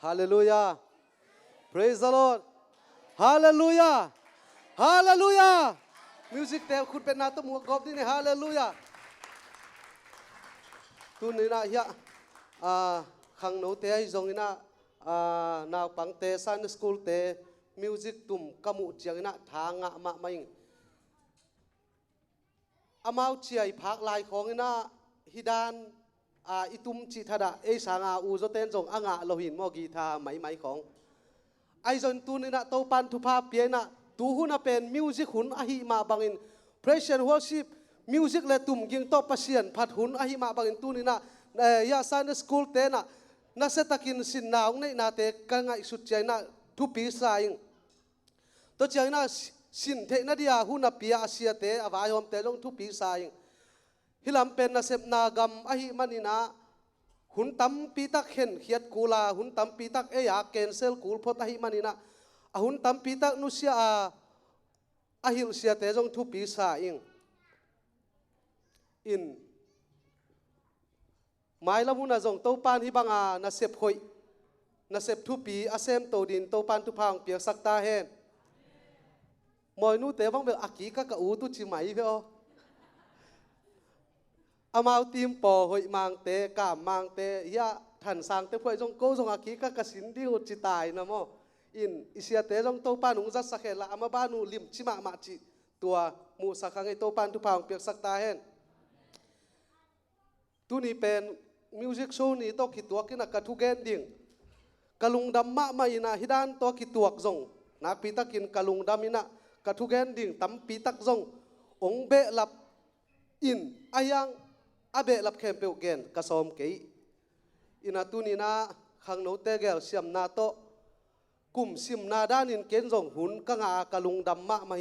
Hallelujah. Praise the Lord. Hallelujah. Hallelujah. Music แต่คุณเป็นนาตมัวกอบนี่ Hallelujah. ตุนนี่นะเฮียขังโนเตยจงนี่นะนาวปังเตซันสคูลเตมิวสิกตุ่มกมุเจียงนะทางะมาไม่อามาวเชียพักลายของนี่นะฮิดานอิตุมจิตดาเอสางาอูโจเตนจงอ่างะโลหินมอกีทาไหมของไอจนตุนนี่นะโตปันทุภาเปียนะตูหุนะเป็นมิวสิกหุนอหิมาบังอิน Praise and Worship Music และตุ่มยิงโตปัสเซียนพัดหุนอหิมาบังอินตุนี่นะยาซันสคูลเตนะน่าเสตกินสินนาวในนาเตกังไงสุดใจนะทุปีสายตัวใจนะสินเทนดียาหุนปีอาเซียเตอวายอมเตลงทุปีสายฮิลำเป็นนาเสพนากรรมอหิมันินะหุนตั้มปีตักเห็นเขียดกูลาหุนตั้มปีตักเอยาเกนเซลกูลพอดอหิมันินะหุนตั้มปีตักนุเซียอหิลเซียเตจงทุปีสายอินหมายละมุนจงโตปานฮิบังนาเสพหอยนาเสพทุปีอาเซมโตดินโตปานทุพังเปียกสักตาเฮนมอยนูเตบังเบลอากีกะกะอูตุจิไหมเปออามาวทีมปอหอยมังเตกามมังเตยะทันสังเตพวยจงโกจงอากีกะกะสินดิวจิตายนะโมอินอิเสียเตจงโตปานุงจัดสักเฮละอามาบานูลิมจิมามาจิตัวมูสักขังไอโตปานทุพังเปียกสักตาเฮนตุนี้เป็นมิวสิกโชว์นี้ตัวคิดตัวกินกระทุกแกนดิ่งกะลุงดำมะไม่นะฮิดานตัวคิดตัวจงนักปีตักกินกะลุงดำมินะกระทุกแกนดิ่งตั้มปีตักจงองเบะหลับอินอายังอาเบะหลับแคมเปลเกนกระสอมเกยอินาตุนี้นะขังโนเตเกลเสียมนาโตกุ่มซิมนาด้านินเกนจงหุนกังอากะลุงดำมะไม่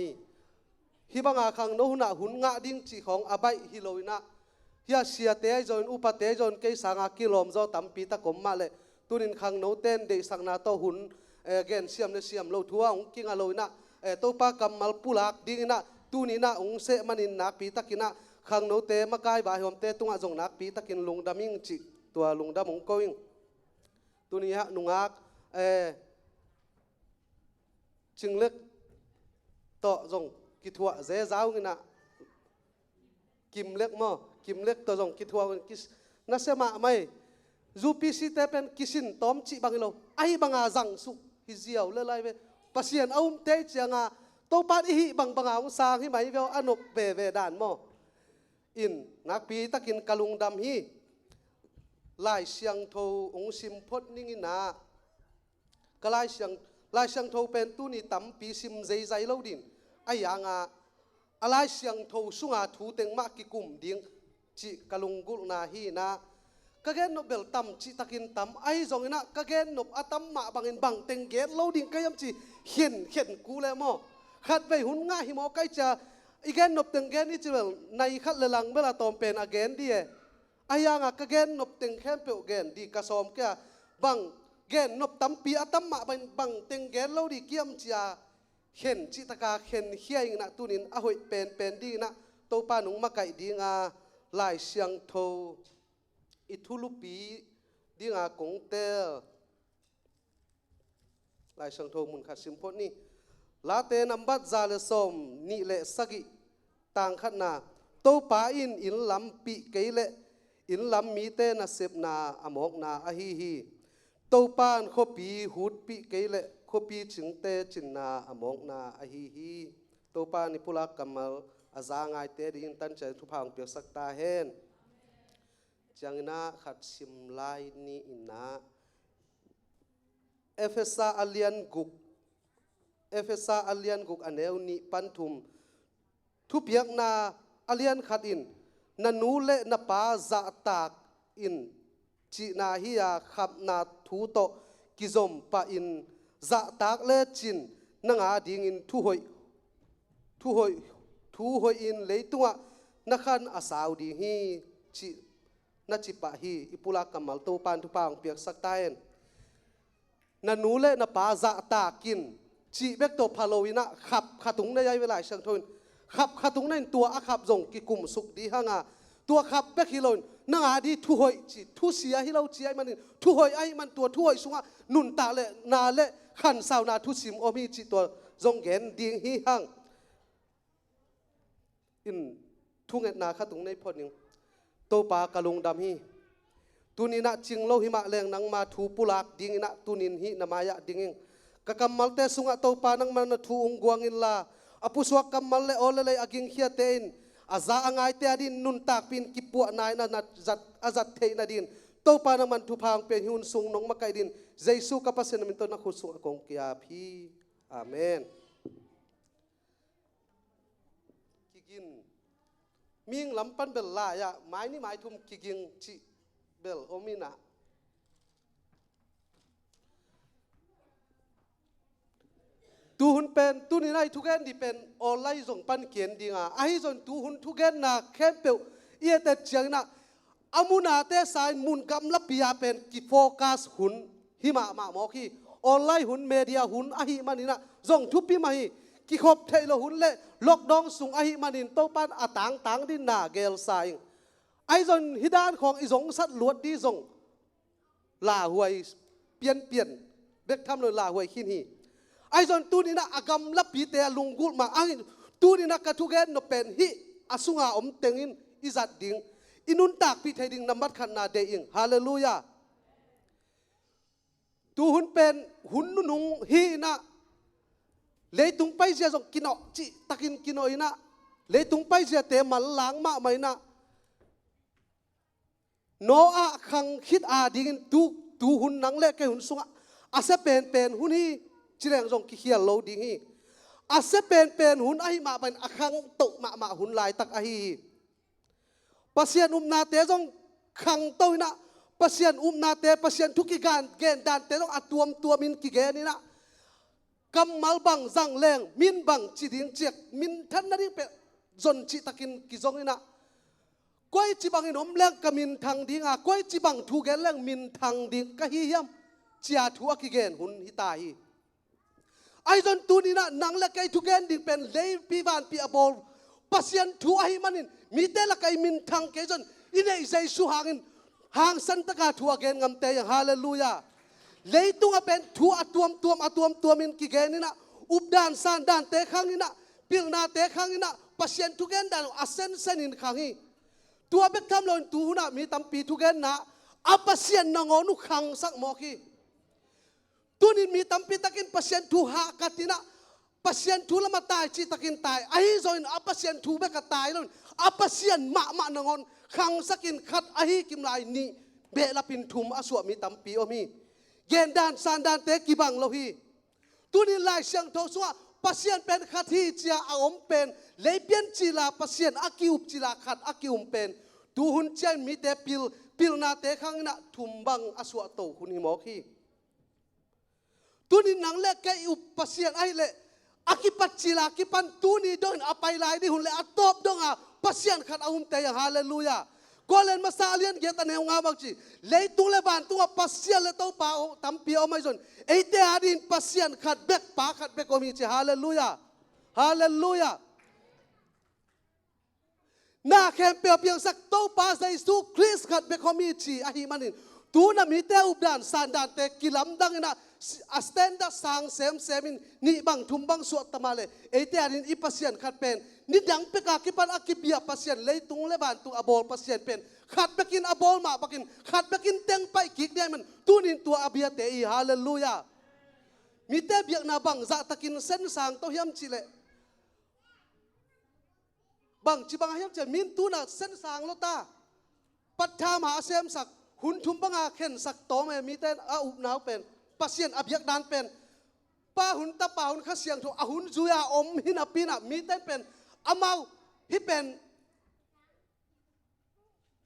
ฮิบังอาขังโนหุนะหุนงะดิ่งจีของอาใบฮิโลวินะยาเสียเตยจนอุปเตยจนเกยสังอากิโลมจอตั้มปีตะกมมาเลยตุนินขังโนเตนเดสังนาโตหุนเกนเสียมเนเสียมโลทัวองกิงอโลนะโตปากำมัลปุลักดิ่งนะตุนินะองเสมันินนักปีตะกินะขังโนเตมากายบาหอมเตตุงอาจงนักปีตะกินลุงดามิงจิตัวลุงดามงโกวิงตุนิฮะนุงอักจึงเล็กต่อจงกิทัวเจจ้าวงินะกิมเล็กมั้งกิมเล็กตัวจงคิดว่ากิสน่าเสมาไม่จูปีสิเตเป็นกิสินตอมจิบังโลไอ้บังอาจังสุฮิเจียวเลยไปปัสยานเอาเตยเจียงอาโตปานอีบังบังอาอุสางฮิไหมเวลอนุเบเวดานมั้งอินนักปีตะกินกะลุงดำฮีลายเสียงโทองซิมพดนิ่งนะก็ลายเสียงโทเป็นตุนีตั้มปีซิมใจใจเล่าดินไอ้ยังอะไรเสียงโทสุงอาทูเต็งมากกิกุมดิ่งจิกะลุงกุลนาฮีนะกะเกนนบเบลตัมจิตะกินตัมไอจงนะกะเกนนบอาตัมมาบังอินบังเต็งเกตเล่าดิ่งกะยำจิเห็นกูเลยมั้งขัดไปหุ่นง่ายหิมอใกล้จะอีเกนนบเต็งเกนนี่จิเบลในขัดเลลังเวลาตอมเป็นอเกนดีไอยังกะเกนนบเต็งแค่เปลเกนดีกะซอมแกบังเกนนบตัมปีอาตัมมาบังเต็งเกนเล่าดิเกี่ยมจิเห็นจิตกาเห็นเฮียงนะตุนินอหอยเป็นดีนะโตปานุงมาไก่ดีงาลายเสียงโทอิทุลุปีดีงากงเตลลายเสียงโทมุนขัดสิมพดนี่ลาเตนัมบัดซาเลสอมนี่เลสกิต่างขัดนาโตปาอินลำปีเกเลอินลำมีเตนะเสพนาอมอกนาอฮีโตปานขปีหูดปีเกเลขปีจิงเตจินนาอมองนาอฮีโตปานิปุลักกัมมัลอาจางไอเตดินตันใจทุพังเปียกสักตาเฮนจังนาขัดสิมไลนีอินนาเอฟเอสาอัลเลียนกุกอันเอวนีปันทุมทุเปียกนาอัลเลียนขัดอินนันูเลนปาซาตากอินจีนาฮิยาขับนาทูโตกิซอมปาอินจะตากเลจินนังอาดิ่งอินทุหอยอินเลยตัวนักขันอาสาวดีฮีจินัจิปะฮีอิปุลักกัมมัลโตปานทุปังเปียกสักตายนนันูเลนปาจะตากินจีเบกโตพาโลวินะขับขัดตุงในยัยเวลาเชิงทุนขับขัดตุงในตัวอาขับจงกิกุมสุกดีฮังอาต ตัวขับเบกฮิโลนนังอาดีทุหอยจีทุเสียฮิโลจีไอมันทุหอยไอมันตัวทุหอยสุงะนุนตาเลนาเลขันสาวนาทุสิมโอมีจีตัวจงเห็นดิงฮีหังอินทุ่งเอ็ดนาขัดตรงในพอนึงโตปากะลุงดำฮีตุนินะจิงโลหิมะแรงนังมาทูปุลักดิงนะตุนินฮีนามายะดิงกะกำมัลเตสุงะโตปานังมันทูองกวางอินลาอปุสวกกำมัลเลโอเลเลอกิงเฮียเตนอาซาอังไอเตอดินนุนตากปินกิปัวนายนัดจัดอาจัดเทนดินโตปานังมันทูพังเป็นหุนสุงนงมะไกดินเจสุกับปัสเซนมินโตนักขุสุงกงกิอาพีอาเมนกิกินมิงลำปันเบลลายะไม้นี่ไม้ทุ่มกิกิงจิเบลโอมินะตูหุนเป็นตูนี่ไล่ทุกแกนที่เป็นออนไลน์ส่งปันเขียนดีงาไอ้ส่วนตูหุนทุกแกนนะแค่เปียวเอียแต่เจียงนะอามุนาเตสายมุนกำลับปียาเป็นกิโฟกัสหุนหิมะมาหมอคีออนไลน์หุนเมดียหุนอาหิมันนี่นะส่งทุบปีมาหิกิขบเทโลหุนเล่ล็อกดองสุงอาหิมันนี่โตปันอาต่างดินนาเกลสายไอ้ส่วนฮิดานของอีสงสัตลวดดีส่งลาหวยเปลี่ยนเด็กทำเลยลาหวยขินหีไอ้ส่วนตูนี่นะอากำลับปีเตะลุงกุลมาอังตูนี่นะกระทุกแกนนเป็นฮิอาสุงอาอมเตงินอิจัดดิงอินุนตากปีไทยดิงนำมัดขันนาเดอิงฮาเลลูยาตูหุนเป็นหุนนุงฮีนะเลยตุงไปเสียส่งกินอจิตะกินกินออินะเลยตุงไปเสียเตะมันล้างมาไม่นะโนอาขังคิดอาดิงตูหุนนังเล็กแกหุนสุงอาเซเป็นหุนฮีจีแรงส่งขี้เขียนโลดิงฮีอาเซเป็นหุนไอมาเป็นอาขังตกมาหุนลายตักไอปัสยานนาเตส่งขังโตนะปัสยานนาเตปัสยานทุกกิการเกณฑ์ดันเตส่งอัตัวมินกิเกนี่นะกำมัลบังจังแรงมินบังจีดิงเจียกมินท่านนั่นนี่เป็นจนจิตะกินกิจงนี่นะก้อยจีบังอินอมแรงกมินทางดิงอ่ะก้อยจีบังทูเกนแรงมินทางดิงกะฮิยมเจียทัวกิเกนหุนฮิตาฮีไอ้จนตัวนี้นะนังเล็กไอ้ทุกแกนดิเป็นเลยปีบานปีอบอลปัสยันทัวไอ้มันนินมีแต่ละไอ้มินทางเกจนอินไอ้ใจสุหางสันตะกาทัวเกนงำเตยฮาเลลูยาเลยตัวเป็นทัวตัวมินกิเกนนี่นะอุบดานซานดานเตะข้างนี่นะปิลนาเตะข้างนี่นะปัสยันทุกแกนดานอาเซนเซนินข้างนี้ตัวเบกทำลอยตัวนะมีตั้มปีทุกแกนนะอาปัสยันนางอนุขังสักหมอกีตัวนี้มีตั้มปีตะกินปัสยันทูหากัตินะปัสยันทูละมาตายจีตะกินตายไอ้จอยอาปัสยันทูเบกตายแล้วอาปัสยันมานางอนขังสักินขัดไอ้กิมลายนี่เบลปินทุมอสวมีตั้มปีอมีเกณฑ์ดานซานดานเตกิบังโลฮีตัวนี้ลายเสียงโทสวะปัสยันเป็นขัดที่เจียอาอมเป็นเลยเปลี่ยนจีลาปัสยันอากิวจีลาขัดอากิวเป็นตูหุนเจนมีแต่ปิลนาเตขังนะทุมบังอสวะโตหุนหิมอคีตัวนี้นังเล็กแกอุปปัสยันไอเล่อากิปัจจิลากิปันตัวนี้โดนอาไปลายดิหุ่นเล่อาตบดงอาปัสยันขัดอาหุมเตยฮาเลลูยาก็เล่นมาซาเลียนเกตันเฮงาบักจีเลยตุเลบานตัวปัสยันเลโตปาตั้มปีเอาไม่จนไอเตอาดินปัสยันขัดเบกปาขัดเบกโอมีจีฮาเลลูยาฮาเลลูยาน่าแค่เปียเพียงสักโตปาใจสู้คริสขัดเบกโอมีจีอาฮิมันนินตัวนั้นมีแต่อุบดานซานดานเตกิลำดังนะอัสเตนดักสังเซมินนี่บังทุมบังสวดตมาเลยไอเตอรินอีปัสยันขัดเป็นนี่ดังเปกากิปันอากิเบียปัสยันเลยตุงเลบานตุงอบอลปัสยันเป็นขัดเบกินอบอลมาบักินขัดเบกินเต็งไปกิกได้มันตัวนี้ตัวอาเบียเตอีฮาเลลูยามีแต่เบียกนาบังจะตะกินเส้นสางโตยำจิเลบังจิบังยำจะมินตัวน่ะเส้นสางโลตาปัทธามาเซมสักหุนทุมบังอาเข็นสักโตแม่มีแต่อาอุบหนาวเป็นปัสยันอภิยักดานเป็นป้าหุนตาป้าหุนข้าเสียงถูกหุนจุยาอมหินาปีน่ะมีแต่เป็นอามาฮิเป็น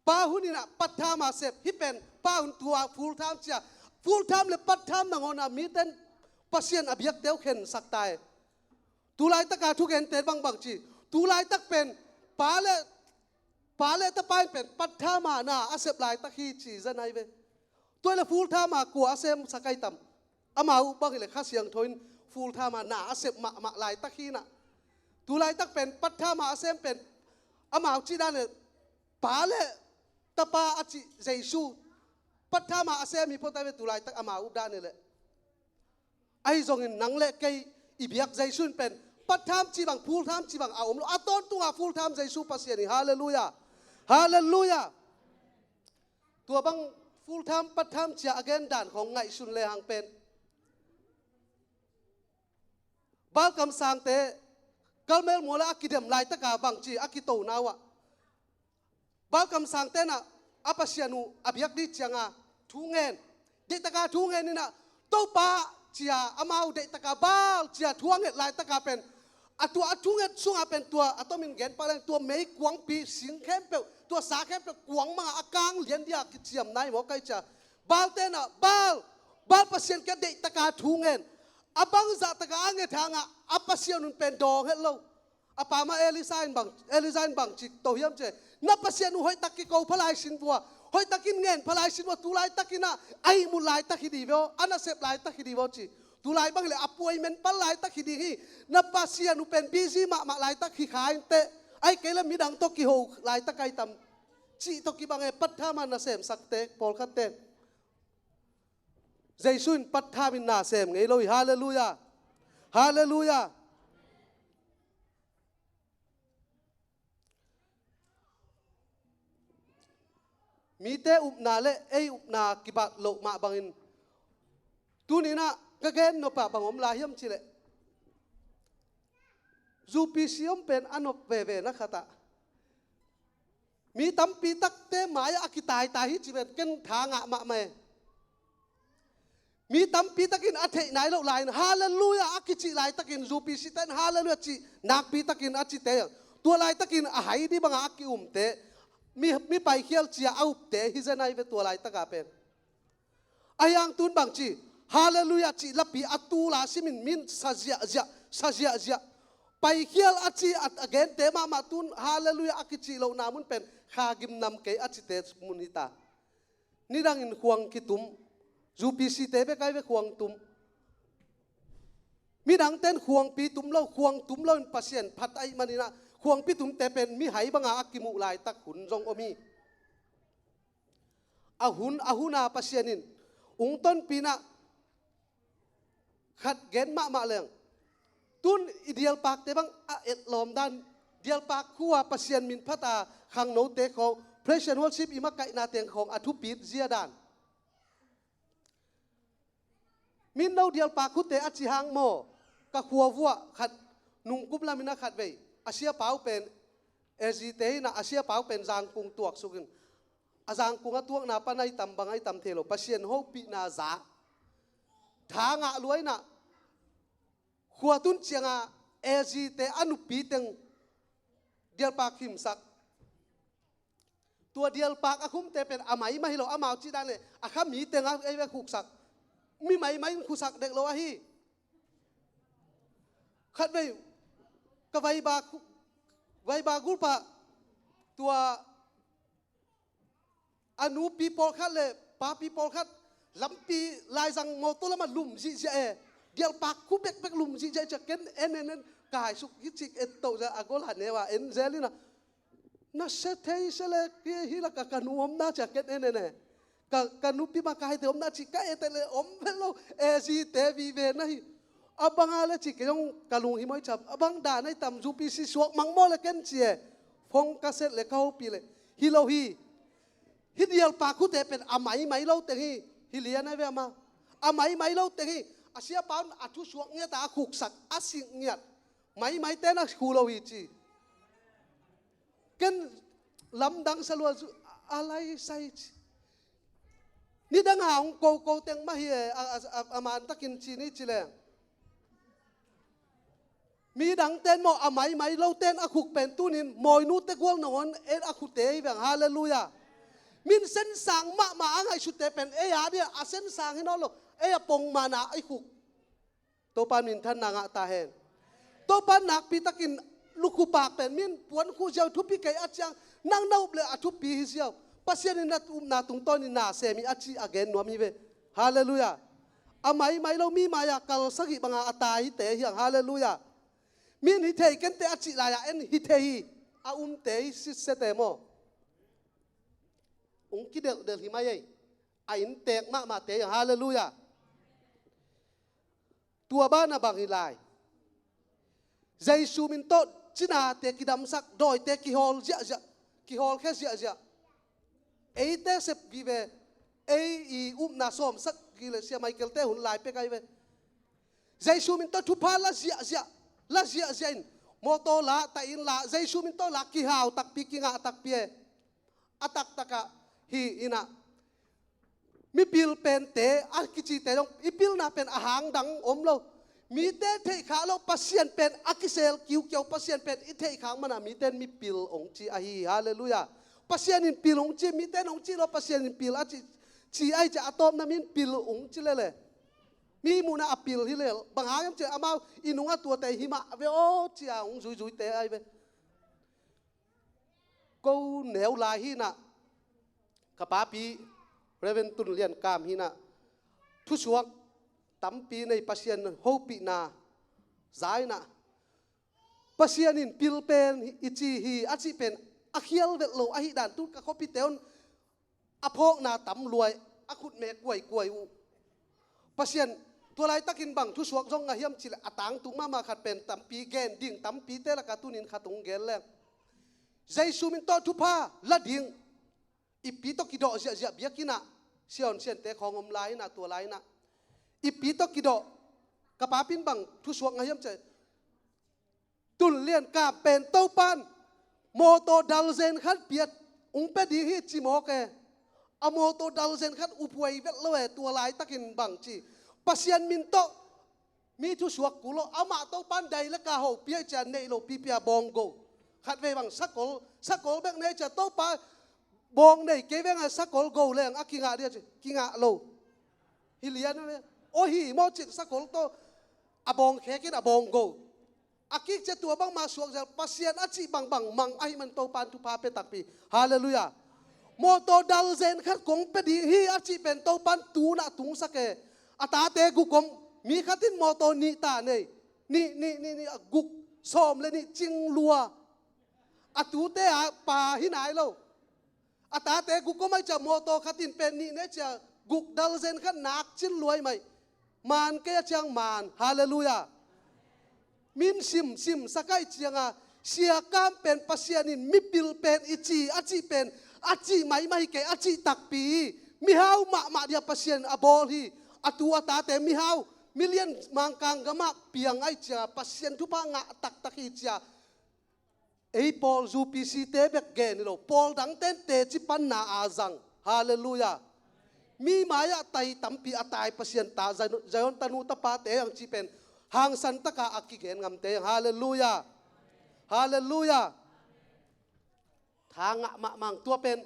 ป้าหุนนี่น่ะปัทธามาเสพฮิเป็นป้าหุนตัวฟูลไทม์เจียฟูลไทม์เลยปัทธามนางอน่ะมีแต่ปัสยันอภิยักเดียวเข็นสักตายตุลายตะกาทุกเห็นเตะบังจีตุลายตักเป็นป้าเลตะไปเป็นปัทธามาน่ะอาเสพลายตะขี้จีจะไหนเวตัวละฟูลท่ามากัวอาเซมสกายต่ำอามาอุบังเลยข้าเสียงทนฟูลท่ามาหนาอาเซมมาลายตะขี้น่ะตัวลายตักเป็นปัทท่ามาอาเซมเป็นอามาจีด้านเนี่ย ปาเลตะปาอาจิเจซูปัทธามาอาเซมีพอตาเวตุไลตักอามาอุดานี่แหละไอ้จงอินนังเละเกยอีเบียกเจซูเป็นปัทธามจีบังฟูลทามจีบังเอาอมอัตอนตัวฟูลทามเจซูปัสยานี่ฮาเลลูยาฮาเลลูยาตัวบังฟูลทามปัทธามจีอาเกนด่านของไงสุนเลหังเป็นบาลคำสั่งเตะกัลเมลมัวละอักิเดมไลตะกาบังจีอักิโตนาวะบาลคำสั่งเตนะอาปัสยานูอภิยักดิจังอาทุ่งเงินเด็กตะกาทุ่งเงินนี่นะโตปะเจียอามาอุเด็กตะกาบาลเจียทุ่งเงินไลตะกาเป็นตัวทุ่งเงินสุ่งอาเป็นตัวตัวมินเงินปะเลงตัวเมย์กวางปีสิงเข้มเปลตัวสาเข้มเปลกวางมาอากางเลียนเดียกิเจียมนายหมอไก่จ่าบาลเตนะบาลปัสยานแกเด็กตะกาทุ่งเงินอาบังจัตตะกาเงทางอาปัสยานุเป็นดองเฮลโลอาปามาเอลิซานบังจิตโตยมเจนับปัสยานุหอยตะกิโกพลายสินบัวหอยตะกินเงินพลายสินบัวตุลายตะกินะไอมุลายตะกิดีเวออันนั้นเสพลายตะกิดีเวอจีตุลายบังเลยอป่วยเมนพลายตะกิดีฮีนับปัสยานุเป็นบีซีมาลายตะกิขายเตะไอเกลมีดังตกิโฮลายตะไกตำจีตกิบังเอปัทธามันนาเสมสักเตะปอลคัตเตะเจสุนปัทธามินนาเซมไงโลยฮาเลลูยาฮาเลลูยามีเตอุปนาเลอุปนากิบะโลมาบังอินตูนี่นะกะเกนโนปะบังอมลาเฮียมชิเลจูปิซิอมเป็นอันอบเวนะขะตะมีตัมปีตักเตหมายอากิตายฮิจิเวนเกนทางะมะเมมีตัมปีตะกินอัฐิไหนเราไลน์ฮาเลลูยาอักิจิไลตะกินจูปีสิเตนฮาเลลูยาจินักปีตะกินอัจิเตตัวไลตะกินอาหายดีบังอักิเตมีไปเขียลเจียเอาเตฮิเจนัยเวตัวไลตะกาเป็นอายังตุนบังจีฮาเลลูยาจิลับปีอัตูลาซิมินซาเจียไปเขียลอัจิอัดอเกนเตมาตุนฮาเลลูยาอักิจิเรานามุนเป็นคากิมนำเกอัจิเตมุนิตานี่ดังอินควงกิตุมจูปีซีเตเปไกเวควงตุมมีดังเต้นควงปีตุมเล่าควงตุมเล่าปัสเซียนพัดไอมันนี่นะควงปีตุมแต่เป็นมีไหบังอากิมุลายตักหุนจงอมีอาหุนาปัสเซียนินองต้นปีนะขัดเกณฑ์มาเลียงตุนอิเดียลปากเตบังเอ็ดลอมดันเดียลปากขัวปัสเซียนมินพัตาขังโนเตของเพรสเชนวอลชิปอิมักไกนาเตียงของอทุปีดเจียดานมินเราเดียลปากคุเตอจิฮังโมกะขัววัวขัดนุงกุบลามินะขัดเวอาเซียเปาเป็นเอจิเตนะอาเซียเปาเป็นจางกุงตัวสุกินอาจางกุงตัวนาปนัยตำบังไอตำเทโลปัสเซียนโฮปีนาซาทางะรวยนะขัวตุนเชียงะเอจิเตอนุปีเตงเดียลปากหิมสักตัวเดียลปากอาคุมเตเป็นอาไมมาให้เราอามาจีได้เลยอาข้ามีเตงไอเวคุกสักมีไหมคุสักเด็กโลวะฮีขัดไปกับไวบากุลปะตัวอนุปีปอลขัดเลยปาปีปอลขัดลำปีลายสังโมตุละมันลุ่มจีเจเดียวปากคุเบกลุ่มจีเจจะเก็นเอ็นกายสุกิจิกเอ็ดโตจะอากอลหันเนี่ยว่าเอ็นเซลินะน่าเสเทยเสเลกีฮิละกันูอมน่าจะเก็นเอ็นเนี่ยกันนุปีมาคายเตอมนาจิกะเอเตเลอมเวโลเอซีเตวีเวนะฮิอังอาเลจิกยองกะลุงฮิมอยจับอังด่าในตำจูปีซิสวกมังโมเลเกนเจียฟงกาเซตเลเขาปีเลฮิโลฮิเดียลปาคุเตเป็นอาไมโลเตฮีฮิเลียนะเวมาอาไมโลเตฮีอาเซียปานอัทุสวกเงียตาขุกสักอาสิงเงียไมเตนะคูโลฮิจีกันลำดังสลัวอะไรไซจีนี่ดังหางโกเต็งมาเฮียอามันตะกินชีนี่จิเลมีดังเต้นโมอาไมเราเต้นอาคุกเป็นตุนินมอยนูเตกวงนอนอาคุเตยแบบฮาเลลูยามินเส้นสางมาไงชุดเตเป็นยาเนี่ยเส้นสางให้น้องหรอกปงมานาไอคุกตัวปามินท่านนางตาเห็นตัวปานักปีตะกินลูกคูปากเป็นมินปวนคูเจ้าทุบปีไก่อาจังนั่งเน่าเปลือกทุบปีฮิเซียวปัสยานินัตนาตุงต้นนินาเซมิอาชีอเกนนัวมีเวฮาเลลูยาอาไมเรามีมายากาลสักิบังอาตายเตะเฮียงฮาเลลูยามินฮิเทกันเตอาจิลายเอ็นฮิเทฮีอาเตฮิสิเซเตโม องค์กิเดลเดลหิมายไอ้อินเตกมาเตยฮาเลลูยาตัวบ้านบางฮิลายใจซูมินโตจินาเตกิดำสักโดยเตกิฮอลเจ้ากิฮอลแค่เจ้าเอเตเซบกีเวเอนาสอมสักกิเลเซียไมเคิลเตหุ่นลายไปไกลเวใจซูมินโตทุพาละเจ้าอินโมโตละแต่อินละใจซูมินโตละกิฮาวตักปีกิงะตักเปียอตักตะกะฮีอินะมีปิลเป็นเตะอากิจิเตะต้องอีปิลน่ะเป็นอาหารดังอมเรามีเตะเทขาเราปัสเซียนเป็นอากิเซลคิวเกี่ยวปัสเซียนเป็นอีเทขางมันน่ะมีเตะมีปิลองจีอาฮีฮาเลลูยาปัสเซียนอินปิลองจีมีเตะองจีเราปัสเซียนอินปิลอาจีไอจะอะตอมน่ะมีปิลองจีเลยมีมูน่ะอปิลที่เลยบางหางเจออามาอินุงะตัวเตะหิมะเวโอจีอาองจุยเตะไอเวกูเหนียวลายหิน่ะกะปาปีเรเวนตุนเลียนกามหินะทุสวกตั้มปีในปัสยานโฮปีนาใจนะปัสยานินปิลเป็นอิจิฮีอาจิเป็นอาเคียลเวลโลอาฮิดันตุกะคอปิเตอนอพอกนาตั้มรวยอาคุดเมกวยปัสยานตัวไรตะกินบังทุสวกจงอาเฮียมจิลอตังตุมาขัดเป็นตั้มปีเกนดิ่งตั้มปีเตละกะตุนินขัดตรงเกนแรงใจซูมินโตทุพาละดิ่งอีปีตกิโดเสียเบียกินะเสียนเสียนเตะของอมไลนะตัวไลนะอีปีตกิโดกระป๋าปินบังทุสวงไงยัมเจตุนเลียนกาเป็นเต้าปันโมโตดัลเซนขัดเปียดองเปดีฮิจิโมเกอโมโตดัลเซนขัดอุปวยเวทเลวตัวไลตะกินบังจีปัสยันมินโตมีทุสวกกุโลอามาเต้าปันใดละกาโฮเปียจันเนโลปีเปียบองโกขัดเวบังสักกอลเบกเนจะเต้าปันบองในเกวงสักกอลโกเลยอักกิงะเดียจิกิงะโลฮิเลียนเลยโอฮีมอจิสักกอลโตอบองแค่กินอบองโกอักกิจะตัวบังมาสวงจะปัสยานอจิบังมังไอมันโตปานทุพาเปตักปีฮาเลลูยาโมโตดัลเซนขัดกงเปดีฮีอจิเป็นโตปานตูนะตุงสักเกอตาเตกุกมมีขัดินโมโตนิตาเนนี่กุกซอมเลยนี่จิงลัวอตูเตะป่าหินายโลอาตาเตกุก็ไม่จะโมโตขัดินเป็นนี่เนี่ยจะกุกดัลเซนขันนักชิ้นรวยไหมมันแก่จังมันฮาเลลูยามินซิมสกายเจียงอ่ะเสียกามเป็นปัสยานินมิปิลเป็นอิจิอาจิเป็นอาจิไม่เกอาจิตักปีมิฮาวมาเดียปัสยานอบอลฮีอตัวอาตาเตมิฮาวมิเลียนมังกังกะมะเปียงไอเจียปัสยานทุพางะตักฮิเจียไอ้พอลจูปีซีเตเบกเกนโลพอลดังเต้นเตจิปันนาอาจังฮาเลลูยามีมายาไตตั้มปีอาตายปัสยันตาใจอนตานุตปาเตยังจีเป็นหางสันตะกาอักกิเกนงำเตฮาเลลูยาฮาเลลูยาทางะมะมังตัวเป็น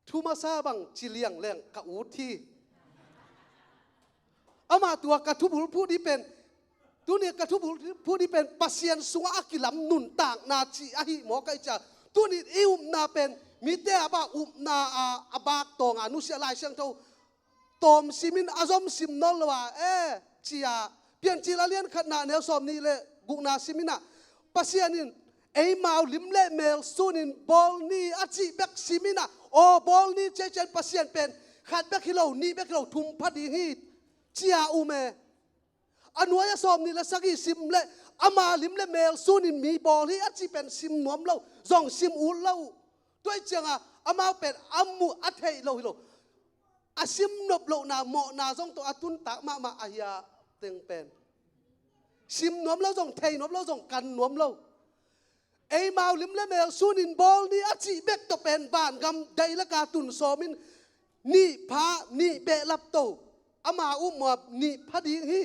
ทุมาซาบังจิเลียงแรงกะอูทีอามาตัวกะทุบุลผู้ที่เป็นตัวนี้กระทุบผู้ที่เป็นปัสยันสุงอากิลัมนุนต่างนาจีอาหิหมอไกจ่าตัวนี้อิวนาเป็นมีเตะบ่าอุนาอาบากตองอานุเสียลายเชียงเท่าตอมซิมินอาซอมซิมนอลว่าจีอาเปลี่ยนจีลาเลียนขนาดแนวสอมนี่เลยกุนาซิมินะปัสยันินไอมาลิมเล่เมลซูนินบอลนี่อาจีเบกซิมินะโอบอลนี่เจนปัสยันเป็นขัดเบกฮิโลนี่เบกฮิโลทุ่มพัดีฮีจีอาอูเมอันวัยสอมนี่ละสักซิมเล่อามาลิมเล่เมลซูนินมีบอลที่อาจีเป็นซิมนวมเล่าจงซิมอูเล่าด้วยจังอามาเป็นอามูอัตเฮโลฮิโลอาซิมนบโลนาโมนาจงตัวอาตุนตากมาอายาเต็งเป็นซิมนวมเล่าจงเทนวมเล่าจงกันนวมเล่าไอมาลิมเล่เมลซูนินบอลนี่อาจีเบกตัวเป็นบ้านกำไดละกาตุนซอมินนี่พานี่เบลับโตอามาอุมบนี่พอดีฮี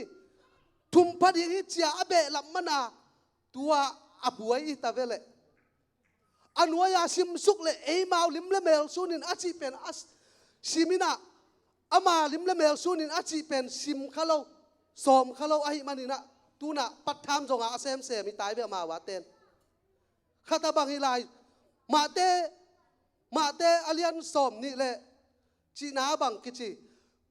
ทุมพอดีฮิเจียอเบลับมนาตัวอบวยอิตาเวเลอันวยาซิมสุกเลเอมาลิมเลเมลซูนินอาจีเป็นอัสซิมินาอามาลิมเลเมลซูนินอาจีเป็นซิมขะโลสอมขะโลไอมันนี่นะตูน่ะปัดทามจงอาเซมเซมิตายเบียมาวาเตนข้าตาบังฮิไลมาเตอเลียนสอมนี่เลจีนาบังกิจี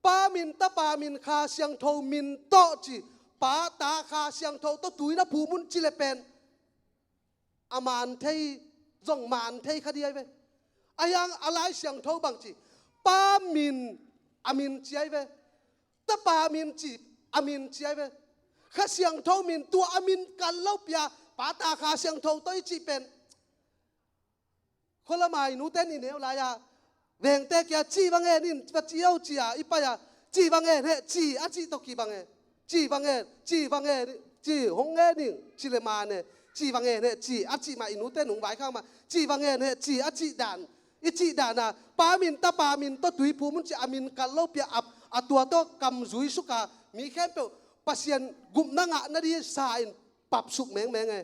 ปามินตาปามินคาเซียงโทมินโตจีปาตาคาเสียงโทตัวตุยนะผู้มุนจิเลเป็นอามานเทยจงมานเทยคดีไอ้เว้ ayang alai siang thâu bằng chỉ pa min amin chiai ve ta pa min chỉ amin chiai ve khá siang thâu min tua amin kan lau pia pa ta khá siang thâu tôi chỉ penคนละไม่นู้เต้นนี่เนี่ยลายาเวงเตกี้จีบังเงินนี่ปัจเจียวจีอ่ะอีปะยาจีบังเงินเฮ้จีอ่ะจีตอกีบังเงินจีบังเงินจีบังเงินจีหงเงินนี่จีเลมาเนี่ยจีบังเงินเฮ้จีอ่ะจีมาอีนู้เต้นหนุ่มใบข้างมาจีบังเงินเฮ้จีอ่ะจีด่านอีจีด่านน่ะปามินตาปามินตัวตุยภูมุนจีอามินกันเล่าเปียอับอ่ะตัวโตกำจุยสุกามีแค่เปียวปัสยันกุมนังอ่ะนั่นดีสายปรับสุกแมงไง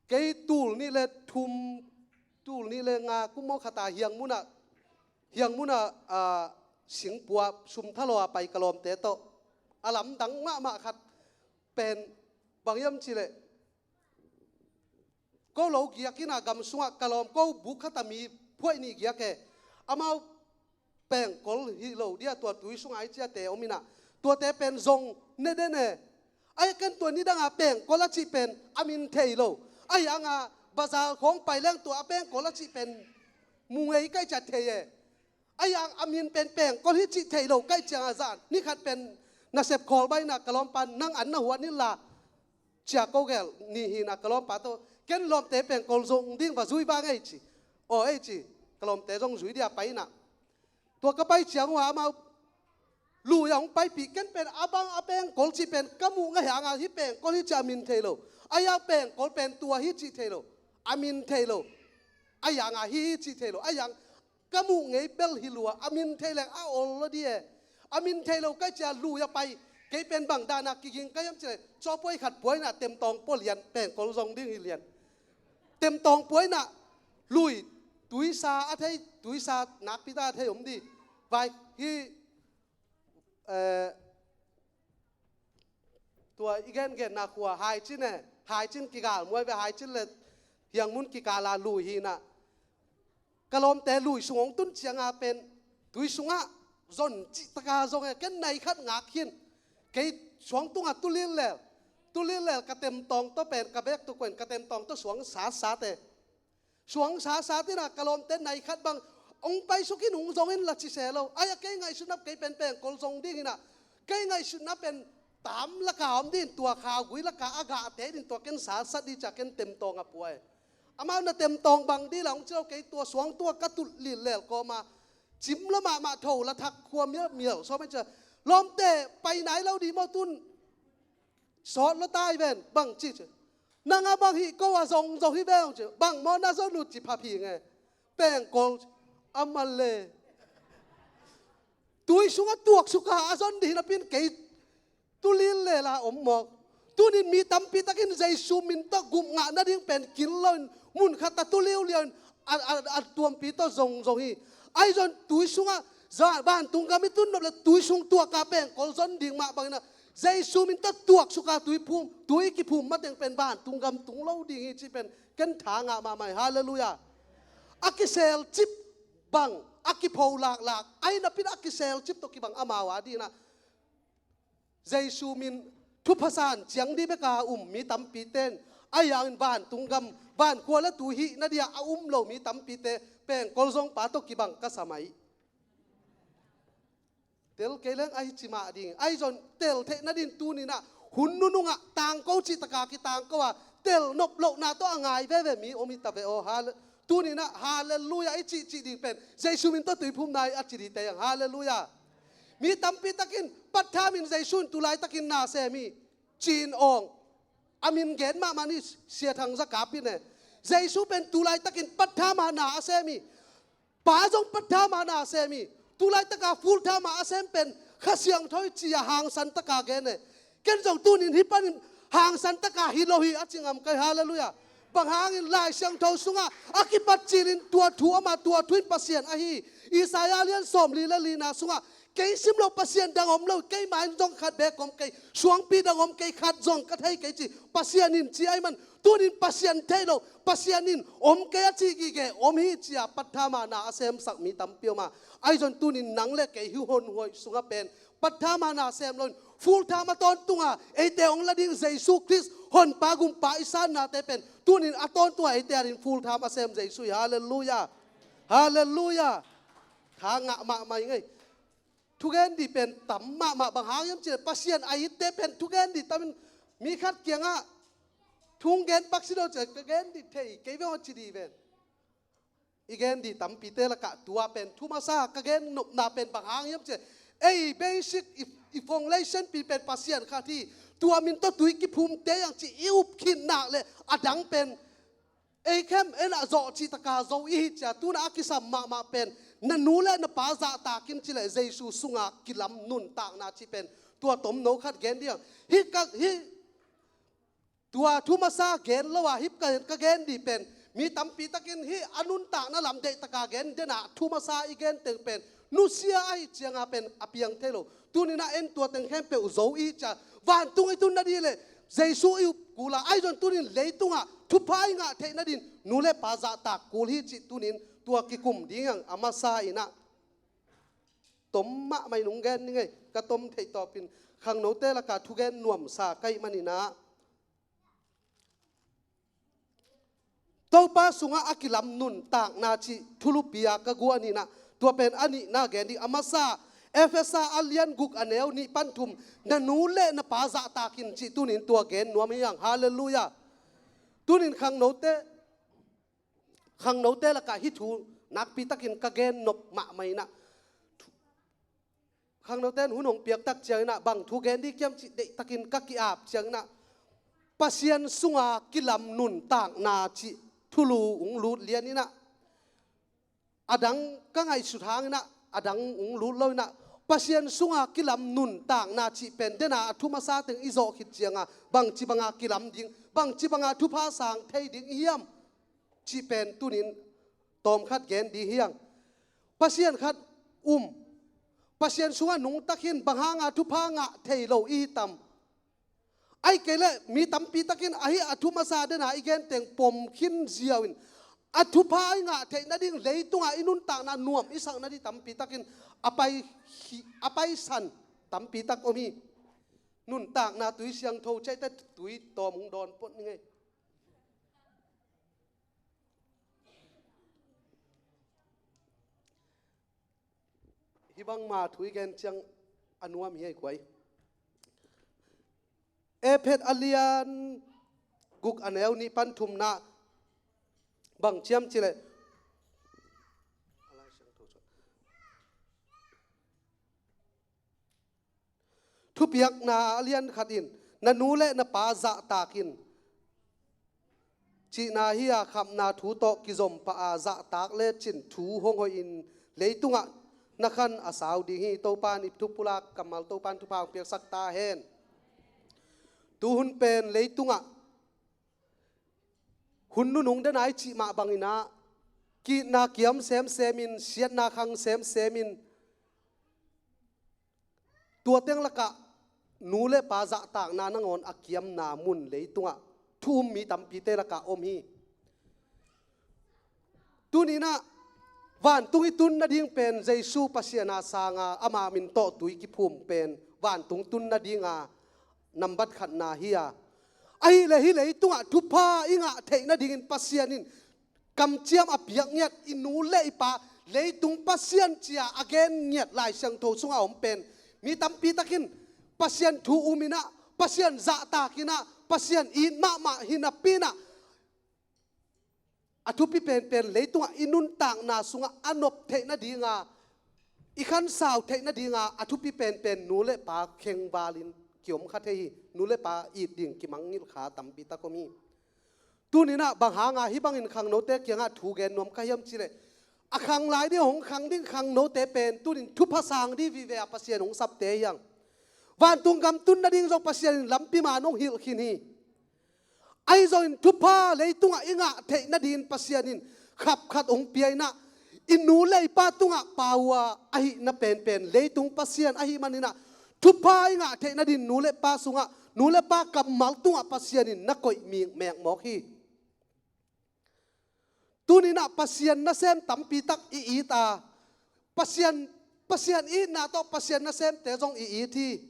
ไก่ตูลนี่เลยทุมตูลนี่เลยงากุมโมขตาเฮียงมุนะสิงปัวสุมทะลอไปกะลอมเตโตอลัมดังมะขัดเป็นบางยามจิเลก็เราเกียกินากำสวะกะลอมก็บุคตามีพวกนี้เกียแกอามาแปงกอลฮิโลเดียตัวตุยสุงไอเจียเตอมินะตัวเตเป็นซงเนเดเนไอ้กันตัวนี้ดังอาแปงกอลจิเป็นอามินเทโลไอ้ยังบาซาของไปเรื่องตัวแป้งก็ละจิเป็นมุงไอ้ใกล้จัดเทยไอ้ยังอามินเป็นแป้งก็ที่จิเทยเราใกล้จังอาจารย์นี่ขัดเป็นนักเสพคอลใบนักกะลอมปันนั่งอันน่ะหัวนี่ละจากโกเกลนี่หินักกะลอมปันตัวเกันลอมเตะแป้งกอลซงดิ้งว่าซุยบ้างไอ้จีโอ้ไอ้จีกะลอมเตะซงซุยเดียไปน่ะตัวก็ไปเฉียงว่ามาลู่อย่างไปปีกันเป็นอาบังอาแป้งกอลจิเป็นกะมุงไอ้หางอาที่แป้งก็ที่จะอามินเทยเราไอ้ยังเป็นก็เป็นตัวฮิจิเทโลอามินเทโลไอ้ยังฮิจิเทโลไอ้ยังกะมุงไงเบลฮิลัวอามินเทโลอาโอลดีอามินเทโลก็จะลู่ยาไปเกยเป็นบางดานักกิงก็ยังจะชอบป่วยขัดป่วยน่ะเต็มตองป่วยเลียนเป็นกอลซองดิ้งฮิเลียนเต็มตองป่วยน่ะลุยตุยซาอาเทยตุยซานักพิธาเทยมดีไปฮีตัวอีกแกนนักหัวหายชิ้นเนี่ยหายชิ้นกิกาลมวยไปหายชิ้นเลยยังมุนกิกาลาลุยฮีน่ะกะลมแต่ลุยสงตุ้นเชียงอาเป็นตุยสงะจนจิตกาจงเกันในขัดงักหินเกยสวงตุ้งอ่ะตุลินแล้วกระเต็มตองตัวเป็นกระเบกตัวเป็นกระเต็มตองตัวสวงสาเตสวงสาที่น่ะกะลมแต่ในขัดบางองไปสุกินุงจงเห็นละจิเสเราไอ้เกยไงสุนับเกยเป็นแปลงกอลจงดิ้งน่ะเกยไงสุนับเป็นตามละกาอมดินตัวข่าวกุยละกาอากาเตดินตัวเกนสาสัตดีจากเกนเต็มตองอ่ะป่วยอามาน่ะเต็มตองบางดีหลังเจ้าเกยตัวสวงตัวกระตุลลินแล้วก็มาจิ้มละมาโถละทักควมเมียวชอบไม่เจอลมเตะไปไหนเราดีมาตุนสอดละตายเวนบางจีเจนางบางฮีก็ว่าทรงฮีเวนเจบางมอนาซนุจิพาพีไงแป้งกอลอามาเลตุยสุงตัวสุขาอาซอนดีนะเป็นเกยตุลินเลยละอมหมอกตุนินมีตั้มปีตะกินใจซูมินตะกุมงะนั่นยังเป็นกินเลยมุนขัดตะตุลิวเลียนตัวปีตะทรงฮีไอ้จนตุยสุงจะบ้านตุงกามิตุนนั่นแหละตุยสุงตัวกาเป็นกอลซอนดิ่งมาบางนะใจซูมินตะตัวสุขาตุยภูมิตุยกิภูมิมาแต่งเป็นบ้านตุงกามตุงเล่าดิ่งฮีที่เป็นกันทางมาใหม่ฮาเลลูยาอักเซลจิบบังอักกิพาวหลากไอ้นับเป็นอักเซลจิบตัวกิบังอามาวาดีนะใจซูมินทุพสานเจียงดีเบกามีตั้มปีเต้นไอ้ยังบ้านตุงกำบ้านกัวและตุหินาเดียเรามีตั้มปีเตแป้งกอลซงปาตกิบังก็สมัยเตลเกลังไอจิมาดิ่งไอจนเตลเทนดินตูนี่นะหุ่นนุ่งอ่ะต่างก็จิตกากิต่างก็ว่าเตลนบโลนาตัวง่ายเว่มีโอมิตาเวโอฮาเลตูนี่นะฮาเลลูยาไอจิดิ่งเป็นใจซูมินตัวตุยพุ่มนายอัจจิริแต่ยังฮาเลลูยามีตั้มปีตะกินปัทธามินใจซุนตุไลตะกินนาเซมีจีนองอามินเกนมานี่เสียทางสกาปินเนี่ยใจซูเป็นตุไลตะกินปัทธามานาเซมีป่าจงปัทธามานาเซมีตุไลตะกาฟูลธามาเซมเป็นข้าเสียงถอยจีหางสันตะกาเกนเนี่ยเกนจงตูนินฮิปันหางสันตะกาฮิโลฮิอัจจิงามไกฮาเลลูยาบางหางอินลายเสียงเท่าสุงะอากิปัจจิรินตัวทัวมาตัวทวินปัสเซียนอาฮีอิสายาเลียนสมลีและลีนาสุงะ cái sim lo Pasian đang om lo cái mà dòng khát bé com cái xuống pi đang om cái khát dòng cái thấy cái gì Pasian in chi ai man tu in Pasian thấy lo Pasian in om cái chi cái om hi chi à bắt tham na asem sak mi tam piao mà ai dòng tu in nang le cái hiu hon hoi sunga pen bắt tham na asem lo full time aton tunga e te ong la ding Jesus Christ hon pagum pa isan na te pen tu in aton tu e te in full time asem Jesus hallelujah hallelujah thang ngạ mạ mày ngayทุกแกนดีเป็นต่ำมาบางหางยังเจอปัสยันไอเตเป็นทุกแกนดีแต่มันมีขัดเกียงอ่ะทุกแกนปักสิโดเจอแกนดีเทยเกี่ยวกับจีดีเป็นอีแกนดีต่ำปีเตละกะตัวเป็นทุมาซากแกนนบนาเป็นบางหางยังเจอเอ้เบสิกอีฟองเลชั่นปีเป็นปัสยันค่ะที่ตัวมินต้นตุยกิภูมิเตยังจีอิวขินหนักเลยอดังเป็นเอ้เข้มเอ็นอะโจจีตะกาโจอีจะตัวนักกิสามมาเป็นนั่นนู้นแหละนับป้าจ่าตากินจิเลเจสูสุงากิลำนุนตากนาชีเป็นตัวต้มโนขัดเกนเดียงฮิตัวทุมาซาเกนละว่าฮิกเกนดีเป็นมีตั้มปีตะกินฮิอนุนตากนั่นลำเดตะกาเกนเดน่ะทุมาซาอีเกนเต็งเป็นนุเซียไอเจียงอาเป็นอภิยังเทโลตัวนี้น่ะเอ็นตัวเต็งแค่เป็นอุโจอีจะวานตุงไอตุนนาดีเลยเจสูอีกูละไอจนตัวนี้เลยตุงอ่ะทุพายงะเทนาดินนู้นแหละป้าจ่าตากกูฮิจิตัวนี้ตัวกิกุมดิ้งอามาซาอินะต้มมะไม่นุ่งแกนนี่ไงกระต้มเทต่อเป็นขังโนเตละกาทุแกนน่วมซาไกมันนี่นะตัวป้าสุงอากิลำนุนตากนาจิทุลุปียากะกัวนี่นะตัวเป็นอันนี้นาแกนดีอามาซาเอฟเอสอาเลียนกุกอันเอวนี่ปันทุมนันนูเล่นป้าจ่าตากินจิตุนินตัวแกนน่วมยังฮาเลลูยาตุนินขังโนเตขังโนเตละกะฮิทูนักปีตะกินกะเกนนบมะไม่นะขังโนเตนหุนงเปียกตักเจียงนะบังทูเกนที่เกี่ยมจิเดตะกินกะกิอาบเจียงนะปัสยันสุงากิลำนุนตากนาจิทุลูอุงลูดเลียนนี่นะอดังก็ไงสุดทางนะอดังอุงลูดเลยนะปัสยันสุงากิลำนุนตากนาจิเป็นเดน่าทุมาซาถึงอิโซขิดเจียงอ่ะบังจิบังอากิลำดิงบังจิบังอาทุพาสังเทยดิงเยี่ยมจีเป็นตุนินตอมขัดแกนดีเฮียงปัสยันขัดปัสยันสุงานุงตะขินบางหางาทุพางะเทยโลอีตัมไอเกลมีตัมปีตะกินไออทุมาซาเดน่าอีเกนเต็งปมขินเจียวินอทุพางะเทยนาดิ่งเลยตุงอินุนตากนานวมอิสังนาดิตัมปีตะกินอภัยสันตัมปีตะกอมีนุนตากนาตุยเสียงโทใช้แต่ตุยตอมงดอนปนนี่ไงฮิบังมาถุยแกนจังอนุวามีให้ควยเอเพดอเลียนกุกอันเอวนี่ปันทุมนาบังเชียมจิเลทุบยักนาอเลียนขัดินนันูเลนป้าจะตากินจีนาฮิอาคำนาถูโตกิจมป้าจะตากเลจินถูหงหอินเลยตุงะนักขันอาสาวดีฮีโตปานิทุปุลากำมัลโตปานทุพาวเปียกสักตาเฮนตูหุนเป็นเลยตุงะหุนนุงเดนไอจีมาบังอินากีนาเกียมเซมมินเสียนาคังเซมินตัวเตียงละกะนูเลปาจะตากนานังอนอักเกียมนามุนเลยตุงะทุ่มมีตัมปีเตละกะอมฮีตูนี้นะวันตุงอิตุนนาดิ่งเป็นเจสูปัสยานาสางาอามามินโตตุยกิภูมิเป็นวันตุงตุนนาดิ่งานำบัดขัดนาฮิยาไอเลยฮิเลยตุงทุพาอิงะเทนาดิ่งปัสยานินกำเจียมอภิยังเงียดอินูเลปาเลยตุงปัสยานเจียอเกนเงียดลายเสียงโทสุงอาอมเป็นมีตัมปีตะกินปัสยันทูอุมินะปัสยันจะตากินะปัสยันอินมาหินาปีนะอทุพิเป็นเลยตัวอินุนต่างนาสุงอนบเทนดีงาอีขันสาวเทนดีงาอทุพิเป็นนูเลปาเข่งบาลินเกี่ยวมขัดเฮนูเลปาอีดดิ่งกิมังนิลขาตัมปีตะกมีตัวนี้นะบางหางาฮิบังอินขังโนเตเกียงาถูเกนนวมขยำจิเลอขังหลายที่หงขังดิ้งขังโนเตเป็นตัวนี้ทุพภาษาดีวิเวอปัสยันหงสับเตยังวันตุงกำตุนนาดิ่งจงปัสยันลำปีมานงฮิลขินีไอจอยทุพาเลยตุงอิงะเทนดินปัสยานินขับขัดองเปียนะ inu lei pa tunga pawa ahi na pen leitung pasian ahi manina thupa inga the na din nule pa sunga nule pa kamal tunga pasian in na koi mi mek mok hi tunina pasian na sem tampi tak I ta pasian I na to pasian na sem te jong I thi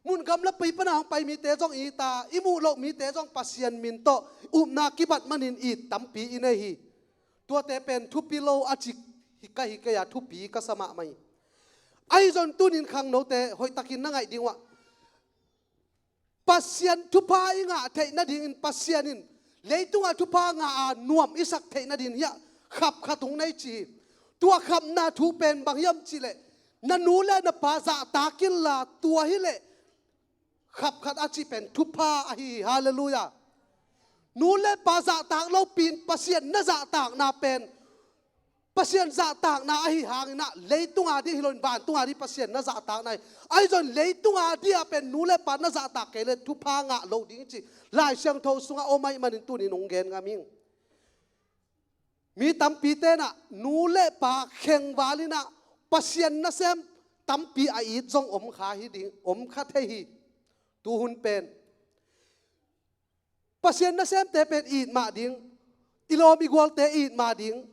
mun gam la pai pana hang pai mi te jong I ta imu lo mi te jong pasian min to na kibat manin I tampi ine hi tua te pen thupi lo achik hika ya thupi ka sama mai ai jon tunin khang no te hoi takin na ngai dingwa pasian thupa inga the na ding in pasianin leitunga thupa nga nuam isak the na din ya khap khatung nei chi tua khap na thu pen bang yam chi le na nu le na pa za takin la tua hi le khap khat a chi pen thupa a hi hallelujah nu le pa za tak lo pin pasian na za tak na pen pasian za tak na hi hang na leitunga di hilon ban tunga di pasian na za tak nai ai jon leitunga di a pen nu le pa na za tak ke le thupa nga lo ding chi lai siang tho sunga o mai manin tu ni nong gen ngaming mi tampi te na nu le pa kheng walina pasian na sem tampi a I jong om kha hi ding om kha the hi tu hun pen pasian na sem te pen I ma ding ilom igual te I ma ding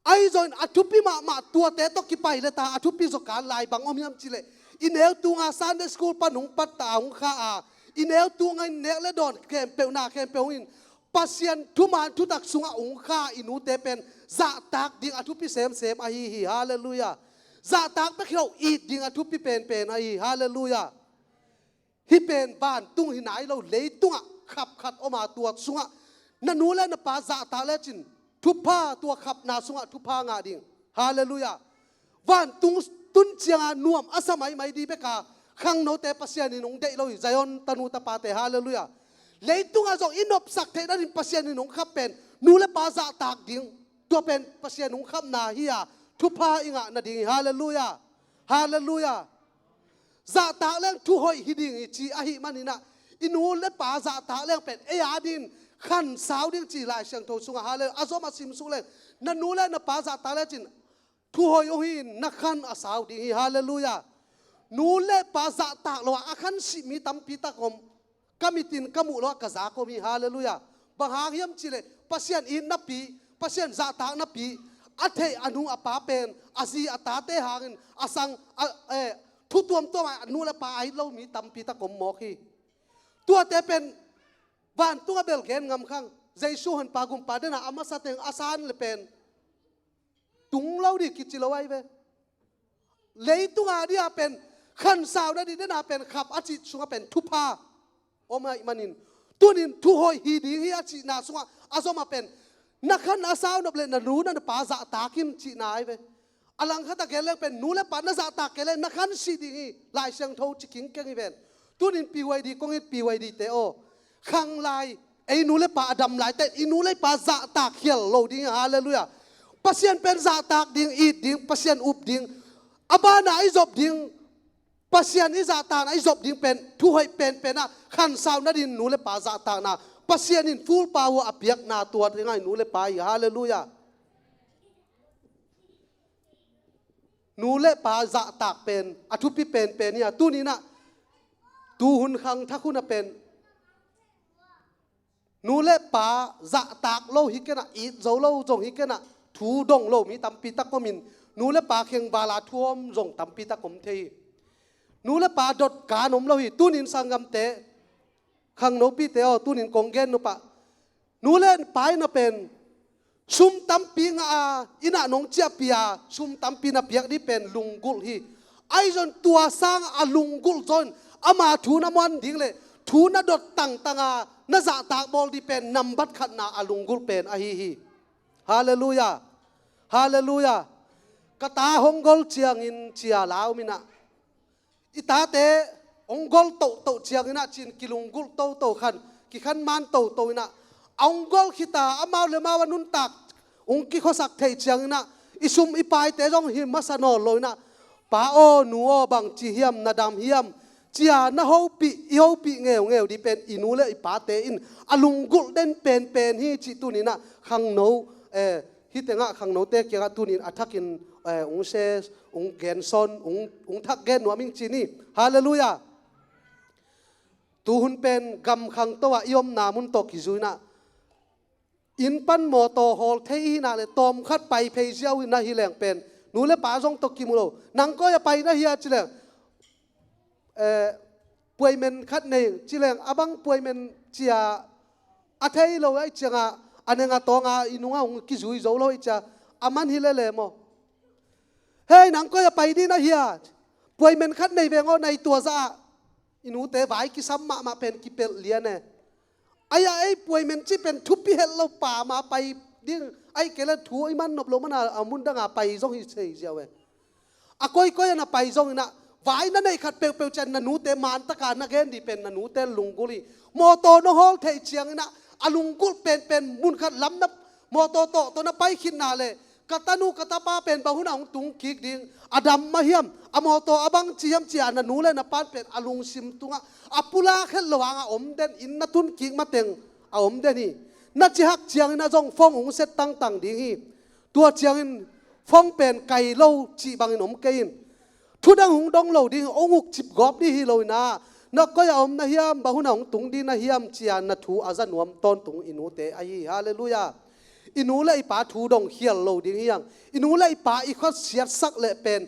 ai join atupi ma tua te to ki pai le ta atupi zo kan lai bang om yam chile inel tu nga Sunday school panung pat ta ung kha a inel tu nga ne le don kem pe na kem pe in pasian tu man tu tak sunga ung kha inu te pen za tak ding atupi sem a hi hallelujah za tak pe khlo I ding atupi pen a hi hallelujah hi pen ban tung hi nai lo le tunga khap khat oma tua sunga na nu le na pa za ta le chin thupa tua khap na sunga thupa nga ding hallelujah van tun chianga nuam asamai mai di beka khang no te pasian ni nong dei lo zayon tanu ta pa te hallelujah leitunga zo inop sak the na rin pasian ni nong khap pen nu le pa za tak ding tua pen pasian nong khap na hi ya thupa inga na ding hallelujah hallelujah za ta leng thu hoi hi ding chi a hi manina inu le pa za ta leng pen e ya din khan sao ding chi lai siang tho sunga hale azoma sim su le na nu le na pa za ta le chin thu hoi o hin na khan a sao ding hi hallelujah nu le pa za ta lo a khan si mi tam pi ta kom kamitin kamu lo ka za ko mi hallelujah bang hang yam chi le pasian in na pi pasian za ta na pi a the anu a pa pen azi ata te hangin asang thu tuam to nu le pa ai lo mi tam pi ta kom mo khi tua te pen van tunga bel gen ngam khang jaisu han pagum padena ama sateng asan le pen tung lau di kichilawai ve leitunga dia pen khan saw na di na pen khap achi sunga pen thupa omai manin tunin thu hoi hi di hi achi na sunga azoma pen na khan asaw no ble na nu na pa za takim chi na ai ve alang khata gele pen nu le pa na za ta kele na khan si di lai sang tho chi king keng ven tunin pyd kongit pyd te o khang lai ei nu le pa adam lai te inu le pa za tak hial lo ding hallelujah pasian pen za tak ding I ding pasian up ding abana I job ding pasian I za ta na I job ding pen thu hoi pen na khan saw na din nu le pa za ta na pasian in full power apiak na tuat ngai nu le pa hallelujah nu le pa za tak pen athupi pen ya tu ni na tu hun khang thakuna pen nu le pa za tak lo hi kena I zo lo jong hi kena thu dong lo mi tampi ta komin nu le pa kheng bala thuom jong tampi ta kom thei nu le pa dot ka nom lo hi tunin sangam te khang no pi te o tunin konggen no pa nu le pai na pen sum tampi nga ina nong chia pia sum tampi na piak di pen lungul hi ai jon tua sang a lungul jon ama thu na mon ding le thu na dot tanga na za tak bol di pen nambat khat na alungul pen a hi hallelujah hallelujah kata hongol chiang in chia lao mina itate ongol to chiang ina chin kilungul to khan ki khan man to ina ongol khita amau le ma wanun tak ong ki khosak thei chiang ina isum ipai te jong hi masano loina pa o nu o bang chi hiam na dam hiam chia na hopi ngeu di pen inu le ipa te in alungul den pen hi chi tu ni na khang no hi hi tenga khang no te kya tunin athakin ung se ung gen son ung thak gen nuaming chini hallelujah tu hun pen gam khang to wa yom namun to kizuina in pan mo to hol thei na le tom khat pai phei jiao na hi leng pen nu le pa jong to kimulo nang ko ya pai na hi chile puai men khat nei chileng abang puai men chia a thei lo ai changa anenga tonga inunga ung ki zui zo lo cha aman hi le mo hey nang ko ya pai di na hi puai men khat nei ve ngo nei tua za inu te vai ki sam ma pen ki pel lian ne aya ai puai men chi pen thupi hel lo pa ma pai ding ai kele thu ai man nop lo mana amun da nga pai jong hi sei jawe a koi na pai jong na vai na nei khat pe chan na nu te man ta ka na gen di pen na nu te lunguli mo to no hol thei chiang na alungul pen mun khat lam na mo to na pai khin na le katanu katapa pen bahuna ong tung kik ding adam mahiam amoto abang chiam chia na nu le na pan pen alung sim tunga apula khel lawanga om den in na tun kik mateng a om den hi na chi hak chiang na jong phong ung set tang ding hi tua chiang in phong pen kai lo chi bang in om kein thu dang hung dong lo ding onguk chip gop di hi lo na na ko ya om na hiam bahuna ong tung di na hiam chia na thu azan nuam ton tung inu te ai hallelujah inu lai pa thu dong hial lo ding hiang inu lai pa i khot siat sak le pen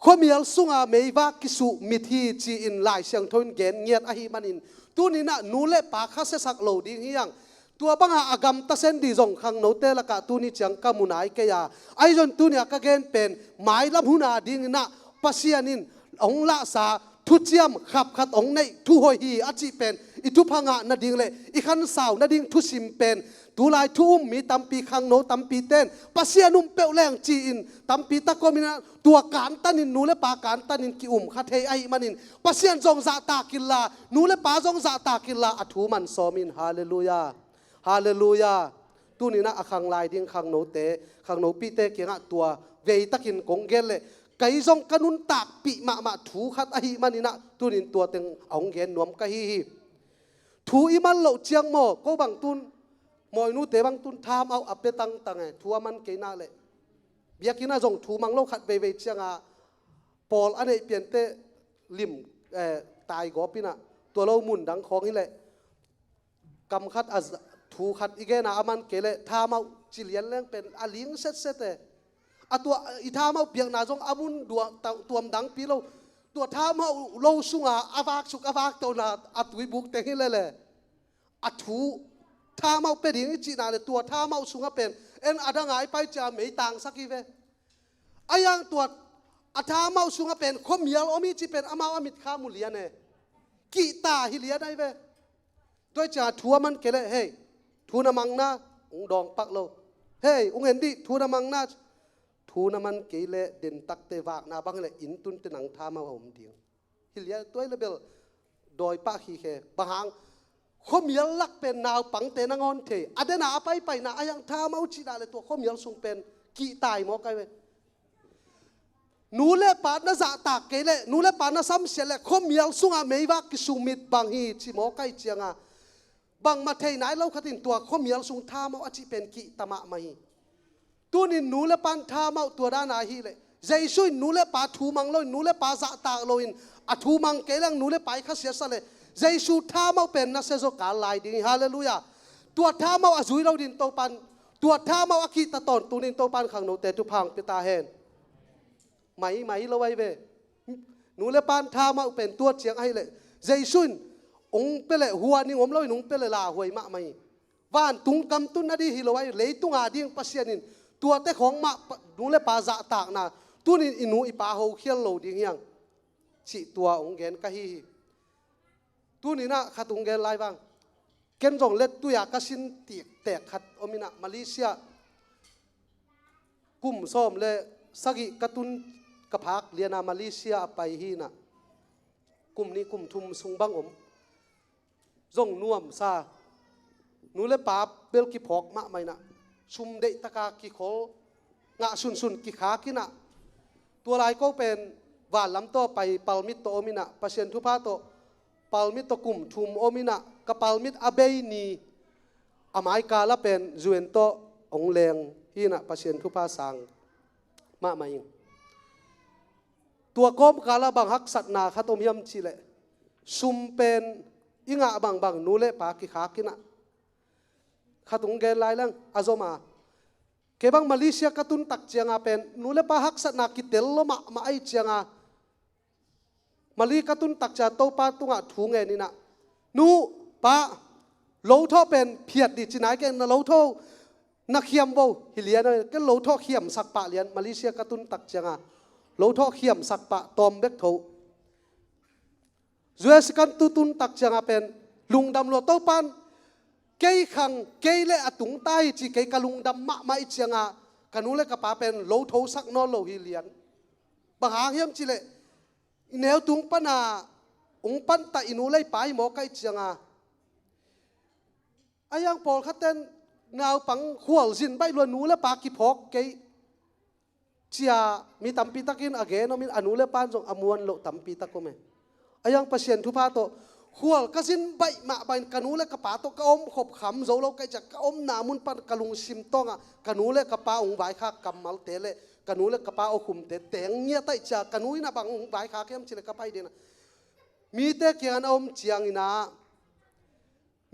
khomial sunga meiwa kisu mithi chi in lai siang thon gen ngiat a hi manin tunina nu le pa kha se sak lo ding hiang tua banga agam ta sen di jong khang no te la ka tu ni chang ka munai ke ya ai jon tu nia ka gen pen mai lam huna ding na pasianin ong la sa thu chiam khap khat ong nei thu hoi hi a chi pen i thu phanga na ding le i khan saw na ding thu sim pen tu lai thu mi tampi khang no tampi ten pasianum pe leng chi in tampi ta komina tua kan tanin nu le pa kan tanin ki kha thei ai manin pasian jong za ta killa nu le pa jong za ta killa athu man somin hallelujah hallelujah tunina akhang lai ding khang no pi te kenga tua vei takin konggel le kai jong kanun tak pi ma thu khat a hi manina tunin tua teng ong gen nuam ka hi thu iman lo chiang mo ko bang tun moi nu te bang tun tham au ape tang thu man ke na le biakina jong thu mang lo khat ve chianga pol ane pian te lim tai go pina to lo mun dang khong hi le kam khat az thu khat igena aman ke le tham au chilian leng pen aling set te atua ithama piang na jong amun tuam dang pi lo tua thama lo sunga avak to na atui buk te hi le athu thama pe ding chi na le tua thama sunga pen en adanga ai pai cha mei tang saki ve ayang tua athama sunga pen khomial omi chi pen ama amit kha mulia ne ki ta hi lia dai ve toi cha thua man kele hey thu na mang na ung dong pak lo hey ung hen di thu na mang na thu na man ke le den tak te wak na bang le in tun te nang tha ma hom ding hilia toy le bel doi pa hi he bahang khomial lak pen naw pang te na ngon the adena pai na ayang tha mau chi da le to khomial sung pen ki tai mo kai we nu le pa na za ta ke le nu le pa na sam se le khomial sunga meiwa ki sumit bang hi chi mo kai chianga bang ma thei nai lo khatin tua khomial sung tha mau achi pen ki tama mai tunin nu le pan tha mau tua da na hi le jaisui nu le pa thu mang lo nu le pa za ta lo in a thu mang ke lang nu le pai kha sia sa le jaisu tha mau pen na se zo ka lai ding hallelujah tua tha mau azui lo din to pan tua tha mau akhi ta ton tunin to pan khang no te tu phang pe ta hen mai lo wai ve nu le pan tha mau pen tua chiang ai le jaisun ong pe le huwa ni ngom lo nung pe le la huai ma mai van tung kam tun na di hi lo wai le tung a ding pasianin tua te khong ma nu le pa za tak na tunin inu ipa ho khial lo ding yang chi tua ong gen ka hi tunina khatung gen lai bang ken jong let tu ya ka sin ti te khat omina Malaysia kum som le sagi katun ka phak liana Malaysia pai hi na kum ni kum thum sung bang om jong nuam sa nu le pa bel ki phok ma mai na sum de taka ki khol nga sun ki kha ki na tua lai ko pen wa lam to pai palmit to omina pasien thu pa to palmit to kum thum omina ka palmit abei ni amai ka la pen zuen to ong leng hi na pasien thu pa sang ma mai tua kom kala bang hak sat na khatom hiam chile sum pen inga bang bang nule pa ki khakina khatung gen lai lang azoma ke bang Malaysia katun tak chianga pen nule pa hak sat na ki tel lo ma ai chianga mali katun tak cha to pa tunga thu nge ni na nu pa lo tho pen phiat di chinai ke na lo tho na khiam bo hilian ke lo tho khiam sak pa lian Malaysia katun tak chianga lo tho khiam sak pa tom bek tho zues kan tu tun tak chianga pen lungdam lo to pan kei khang kei le atung tai chi kei kalung dam ma mai chianga kanule ka pa pen lo tho sak no lo hilian bang hang hiam chi le neo tung pana ung pan ta inulai pai mo kai chianga ayang pol khaten ngau pang khwal jin bai lo nu le pa ki phok ke chia mi tampi takin again no min anu le pan jong amuan lo tampi takome ayang pasien thu pa to khwal ka jin bai ma bai kanu le ka pa to ka om khop kham zo lo kai cha ka om na mun pan kalung sim tonga kanu le ka pa ung bai kha kamal te le kanu le ka pa o khum te teng nya tai cha kanu ina bang ung bai kha kem chile ka pai de na mi te kian om chiang ina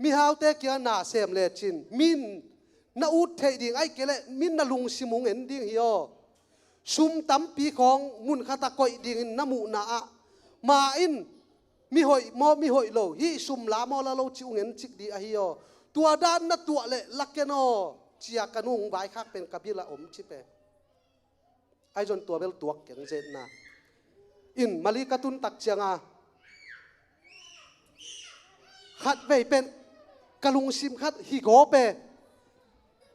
mi hau te kia na sem le chin min na ut thei ding ai kele min na lung simung en ding hiyo sum tam pi khong mun khata koi ding na mu na a ma in mi hoi lo hi sum la mo la lo chiung en chik di a hiyo tua dan na tua le lakeno chia kanung bai khak pen kabila om chi pe ai jon tua bel tuak ken jet na in malikatun tak chianga khat vei pen kalung sim khat hi go pe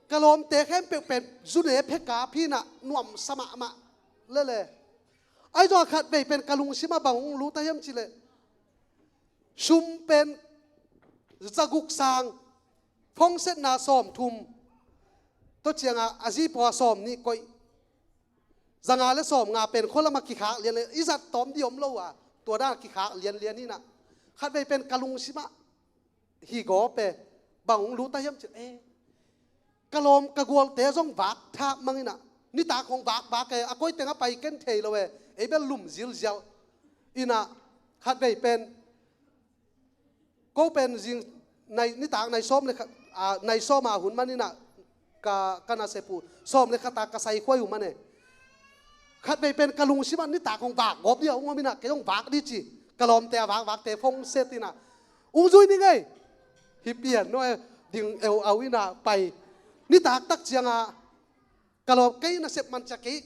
kalom te khem pe pen zune phe ka phi na nuam sama ma le ai do khat vei pen kalung sima bang lu ta yam chile sum pen zaguk sang phong set na som thum to chianga aji po som ni koi zanga le som nga pen kholama ki kha lian le izat tom diom lo wa to da ki kha lian ni na khat vei pen kalung sima hi go pe bang lu ta yam chi kalom kagol te jong wak tha mangina ni ta khong wak ke akoi tenga pai ken thei lo we e bel lum zil zal ina khat vei pen ko pen jing nai ni ta nai som le nai som a hun manina ka kana se pu som le khata ka sai khoi hu mane khat vei pen kalung siman ni ta khong wak gop dia ngomina ke jong wak di chi kalom te wak te phong setina uzui ni ngai hi pian no ding el awina pai ni tak tak chianga kalom kai na sep man cha kai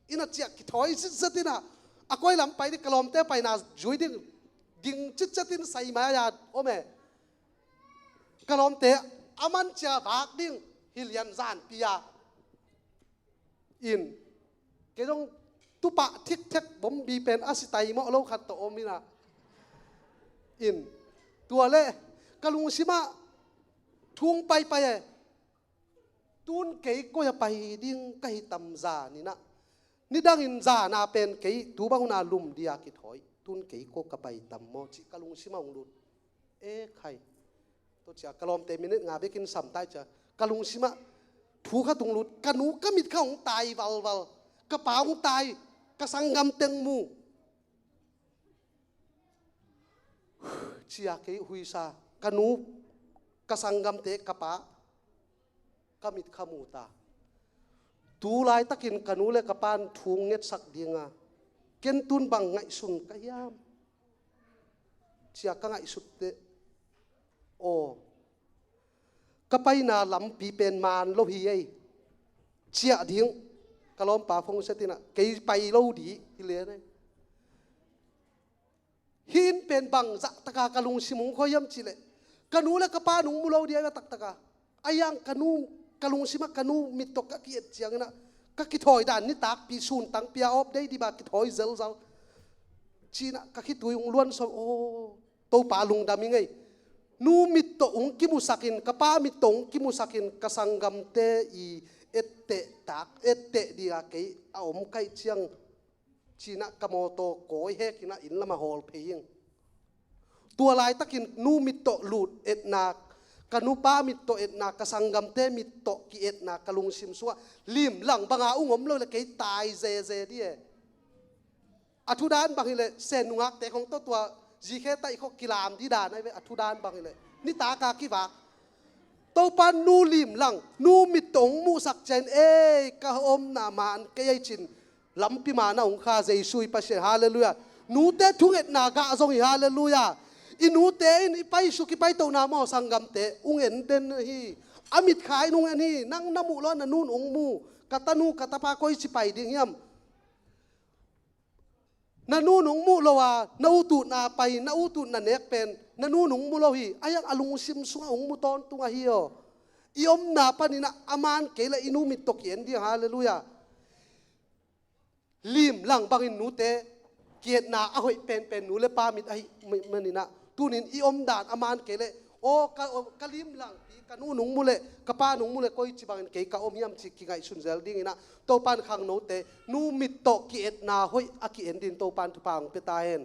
ina chia ki thoi zatina akoi lam pai ni kalom te pai na jui ding chit chatin sai ma ya ome kalom te aman cha bak ding hilian zan pia in ke jong tu pa thik thek bom bi pen asitai mo lo khat to omina in tua le kalung sima thung pai tun kei ko ya pai ding kai tam za ni na ni dang in za na pen kei tu bang na lum dia ki thoi tun kei ko ka pai tam mo chi kalung sima ung lut khai to cha kalom te minute nga bekin sam tai cha kalung sima thu kha tung lut kanu ka mit kha ung tai wal ka pa ung tai ka sangam teng mu chia kei hui sa kanu kasangam te kapa kamit khamuta tu lai takin kanule kapan thung nget sak dinga ken tun bang ngai sun kayam chia ka ngai sutte o kapai na lam pi pen man lo hi ei chia ding kalom pa phong setina kei pai lo di ile ne hin pen bang za taka kalung simung khoyam chile kanu le kapa nung mulo dia tak taka ayang kanu kalung sima kanu mitok ka kiet chiang na ka ki thoi dan ni tak pi sun tang pia op dei di ba ki thoi zel china ka ki tuing luan so o to pa lung dami ngai nu mit to ung ki musakin kapa mit tong ki musakin kasangam te I ette tak ette dia ke a om kai chiang china kamoto koi he kina in lama hol pheing tua lai takin nu mit to lut et na kanupa mit to et na kasangam te mit to ki et na kalung sim suwa lim lang banga ungom lo le ke tai ze die athu dan bang ile sen ngak te khong to tua ji khe tai kho kilam di dan ai ve athu dan bang ile ni ta ka ki wa to pan nu lim lang nu mit tong mu sak chen e ka om na man ke ai chin lampi ma na ong kha jesu Pasian hallelujah nu te thung et na ga zong hallelujah inu te in ipai su ki pai to na mo sangam te ungen den hi amit khai nung en hi nang namu lo na nun ong mu katanu katapa koi si pai ding yam na nun ong mu lo wa na utu na pai na utu na nek pen na nun ong mu lo hi ayang alung sim sunga ong mu ton tunga hi yo iom na panina aman kela inu mit to kien di hallelujah lim lang bangin nu te kiet na ahoi pen nu le pa mit ai manina tunin iom dan aman kele o kalim lang pi kanu nung mule kapa nung mule koi chibang ke ka om yam chi ki ngai sun zel ding ina to pan khang no te nu mit to ki et na hoi aki en din to pan tu pang pe ta hen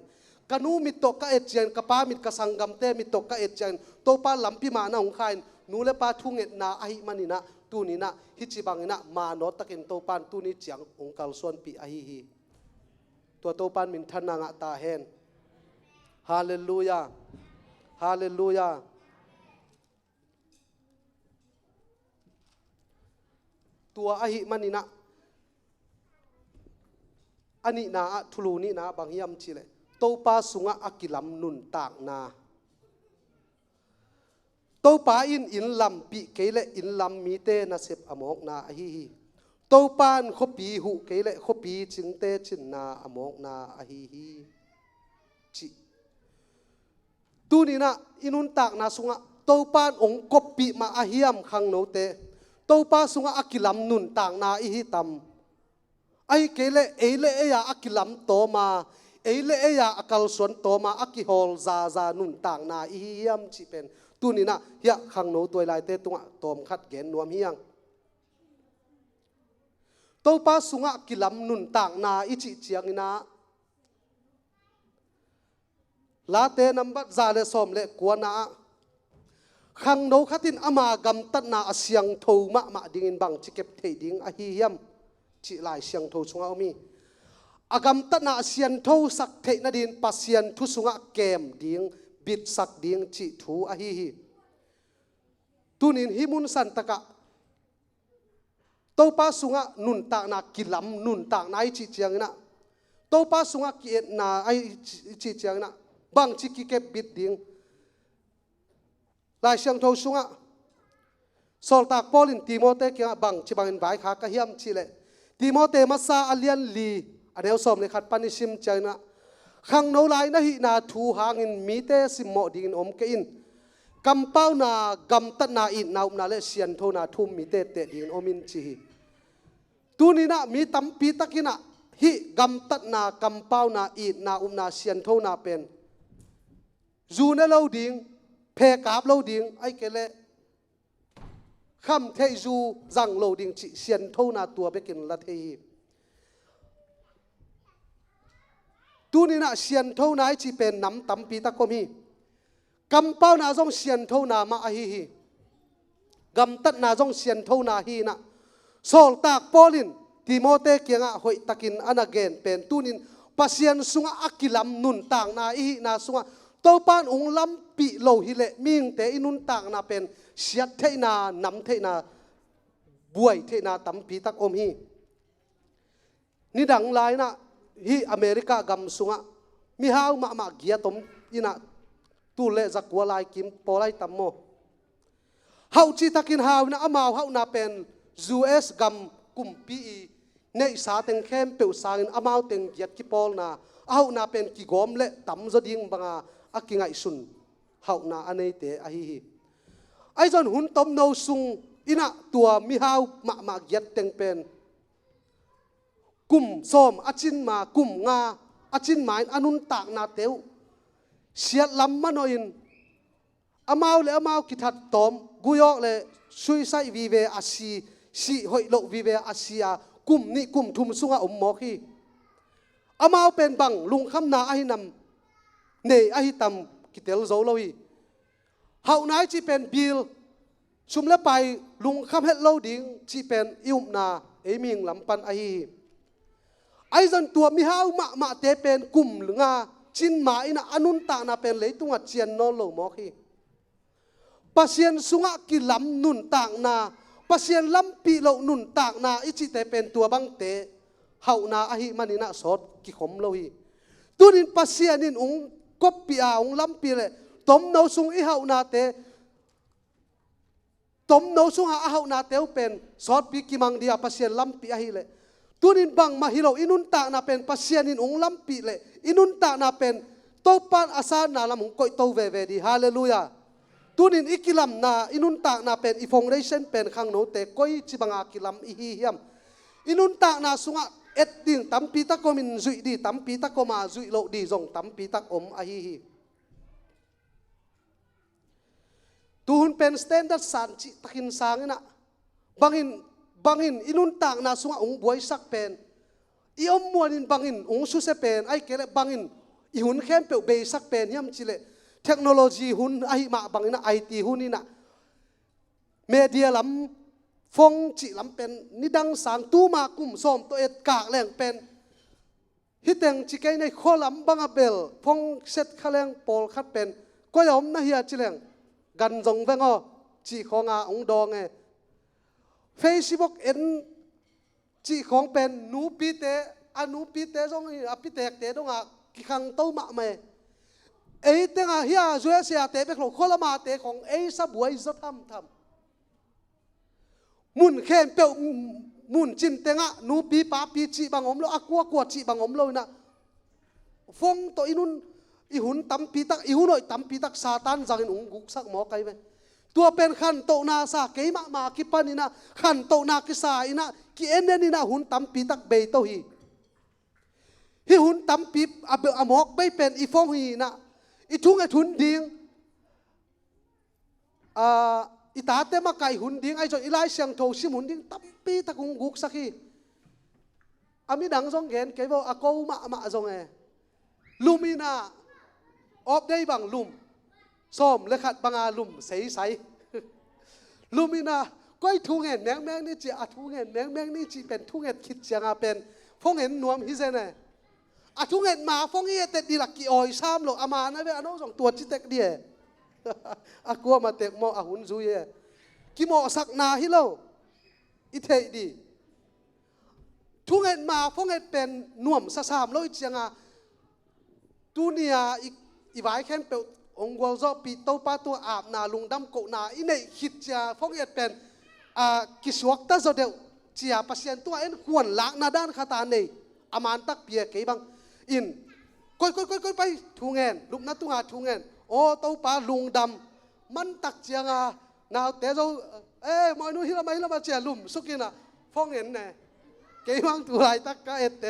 kanu mit to ka et chen kapa mit ka sangam te mit to ka et chen to pan lampi ma na ung khain nu le pa thung et na ai manina tunina hi chibang ina ma no takin to pan tu ni chiang ong kal suan pi ai hi to pan min thana nga ta hen hallelujah hallelujah tua ahi manina ani na thulu ni na bang yam chile to pa sunga akilam nun tak na to pa in lam pi kele in lam mi te na sep amok na ahi hi to pan khopi hu kele khopi ching te chin na amok na ahi hi chi tu ni na inun tak na sunga to pan ong kopi ma ahiam khang no te to pa sunga akilam nun tak na i hi tam ai kele eile ya akilam to ma eile ya akal son to ma akihol za nun tak na i hiam chi pen tu ni na ya khang no toy lai te tunga tom khat gen nuam hiang to pa sunga kilam nun tak na i chi chiang ina la te number za le som le kuana khang no khatin ama gam tat na asyang tho ma ding in bang chikep thei ding a hi yam chi lai siang tho chunga mi agam tat na asian tho sak thei na din pasian thu sunga kem ding bit sak ding chi thu a hi hi tunin himun san taka to pa sunga nun ta na kilam nun ta na chi chiang na to pa sunga ki na ai chi chiang na bang chi ki ke bit ding lai siang tho sunga sol tak polin timote ki bang chi bang in vai kha ka hiam chi le timote masa alian li aneu som le khat panisim chana khang no lai na hi na thu hangin mi te sim mo ding om ke in kampau na gam tat na in na na le sian tho na thum mi te ding omin chi tu ni na mi tam pi takina hi gam tat na kampau na in na na sian tho na pen zu na lo ding phe kap lo ding ai ke le kham thei zu zang lo ding chi sian tho na tua bekin la thei tu ni na sian tho na chi pen nam tam pi ta ko mi kam pau na jong sian tho na ma a hi hi gam tat na jong sian tho na hi na sol tak polin timote kianga hoi takin anagen pen tunin pasian sunga akilam nun tang na i na sunga to pan ung lam pi lo hi le ming te inun tang na pen siat thei na nam thei na buai thei na tam pi tak om hi ni dang lai na hi America gam sunga mi hau ma gia tom ina tu le zakwa lai kim polai tammo hau chi takin hau na amau hau na pen US gam kumpi nei sa teng khem pe usangin amau teng giat ki pol na hau na pen ki gom le tam zo ding banga akingai sun hau na anei te a hi hi ai zon hun tom no sung ina tua mi hau ma giat teng pen kum som achin ma kum nga achin main anun tak na teu siat lam manoin amau le amau ki that tom guyok le suicide vi ve asi si hoi lo vi ve asia kum ni kum thum sunga mo khi amau pen bang lung kham na ahi nam nei ahi tam kitel zo lo hi เฮาไหนจีเป็นบิลชุมและไปลุงคำเฮ็ดเล่าดิ่งจีเป็นอิมนาเอมิงลำปันไอจันตัวมีเฮามะเตเป็นกลุ่มหรืองาจินมาอินะอนุนตานาเป็นเลยตุงเจียนนอลโลมอคีปัสยนสุงะกิลำนุนตากนาปัสยนลำปีโลนุนตากนาอิจิเตเป็นตัวบังเตเฮานาอหิมันินะสดกิขมโลหีตุนินปัสยนินองกบปีอาองลำปีเลยตมนาสุงอิเฮานาเตตมนาสุงหาเฮานาเตวเป็นสดปีกิมังเดียปัสยนลำปีอหิเลยตุนินบังมาฮิโลอินุนตากนาเป็นปัสยนินองลำปีเลยอินุนตากนาเป็นโตปันอาสานาลำองกอยโตเวเวดีฮาเลลูยาตุนินอิกิลัมนาอินุนตากนาเป็นอิฟงเรชันเป็นขังโนเตก้อยจิบังอากิลัมอิฮิฮิมอินุนตากนาสุงะเอ็ดดิ่งตั้มปีตะโกมินจุยดีตั้มปีตะโกมาจุยโลดีจงตั้มปีตะอมอิฮิฮิตูหุนเป็นสแตนดาร์ดสันจิตะกินสางนะบางหินอินุนตากนาสุงะองบวยสักเป็นอีอมมวนินบางหินองสุเสเป็นไอเกลบางหินอีหุนเข้มเปเบสักเป็นยัมจิเลเทคโนโลยีหุ่นไอมาบางนะไอทีหุ่นนี่นะเมเดียลำฟงจิลำเป็นนิดังสังตู้มากุมส้มตัวเอ็ดกากแหลงเป็นฮิตเตงจิเกในโคลำบังเบลฟงเซตขแลงโปลคัดเป็นก็ยอมนะเฮียจิเลงกันจงเวงอจีของอาองดองไงเฟซบุ๊กเอ็นจีของเป็นนูปีเตอนูปีเตจงอภิเตกเตดงอากิขังตู้มาเมเอ้เต็งอาเฮียช่วยเสียเตะไปของคนละมาเตะของเอ้สับวยจะทำมุนเข้มเปียวมุนจินเต็งอ่ะนูปีป้าปีจีบางอมโลอักวัวจีบางอมโลนะฟงตัวอินุนอิหุนตั้มปีตักอิหุนหน่อยตั้มปีตักซาตานจากอินุงกุกสักหมอไกไหมตัวเป็นขันโตนาซาเกยมากิปันนี่นะขันโตนากิสาอินะกิเอ็นนี่นะหุนตั้มปีตักเบยโตฮีฮิหุนตั้มปีอมอกไม่เป็นอีฟงฮีนะอีทุ่งไอทุนดิ้งอีตาเตมาไก่หุ่นดิ้งไอจนอีไลเสียงโถชิมหุ่นดิ้งตั้มปีตะกุงกุกสักทีอามีดังซองเห็นเกี่ยวกับกูมาซองลุมินาออบได้บางลุมส้มและขัดบางอาลุมใสลุมินาก็ไอทุ่งเห็นแมงนี่จีอาทุ่งเห็นแมงนี่จีเป็นทุ่งเห็นคิดเสียงอาเป็นฟงเห็นนวมฮิเซนอาทุ่งเห็นมาฟงเห็นเต็ดดีหลักกี่ออยซ้ำหรอกอามานะเว้ยอันนู้นส่งตัวจิตเต็กเดียอากลัวมาเต็กมออาหุนซุยกี่มอสักนาฮิโลอิเทดีทุ่งเห็นมาฟงเห็นเป็นนวมซาซามโลอิเจียงอาตูเนียอีไว้แค่เปองวัวจอปีโตปาตัวอาบนาลุงดำโกนาอินในขิดจะฟงเห็นเป็นกิสวกตาโจเดวเจียปัสยันตัวเอ็นขวนล้างนาด้านขาตาในอามันตักเปียกี่บังอินก้อยไปทุ่งเงินลุกนัดทุ่งหาทุ่งเงินโอ้เต้าปลาลุงดำมันตักเจียงนาวแต่เรามอยนู้นฮิลามาเจียลุมสุกินะฟ้องเห็นไงเกี่ยงตัวไรตักก็เอ็ดแต่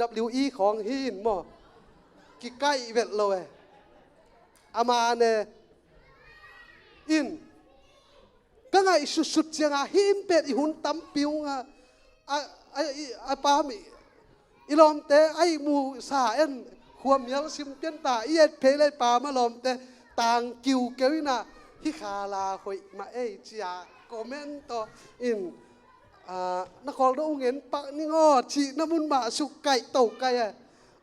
WWE ของฮินมอกิใกล้เวทเลยอามาเนี่ยอินก็ไงสุดเจียงฮินเป็ดอีหุ่นตั้มปิวไอ้ปามีอีลอมเตไอ้มูสาเอ็นความยาวซิมเปียนตาเอียดเพลย์ปามาลอมเตต่างกิวเกวินะฮิคาลาหอยมาเจียคอมเมนต์ต่ออินนครดงเห็นปักนี่งอชีน้ำมันมาสุกไก่เต่าไก่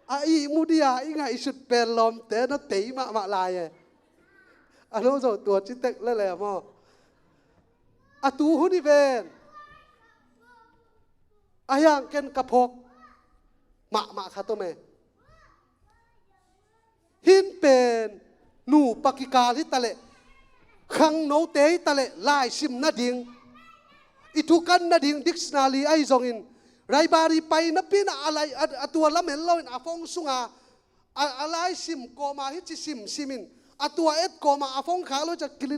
ไอ้มูดีไอ้ไงสุดเป็นลอมเตน่ะตีมาลายอันนู้นตัวจิตเตกเลยแหละมั้งตูหุนี่เป็นยังเกินกระพกมาคาตัวเมหินเป็นหนูปากิกาที่ตะเลขังโนเตยตะเลลายซิมนาดิงอิทุกันนาดิงดิกชันนารีไอซองอินไรบารีไปนับปีน่ะอะไรตัวละเมลลอยอาฟงสุงอะไรซิมโกมาฮิจิซิมินตัวเอ็ดโกมาอาฟงขาโลจะกิลิ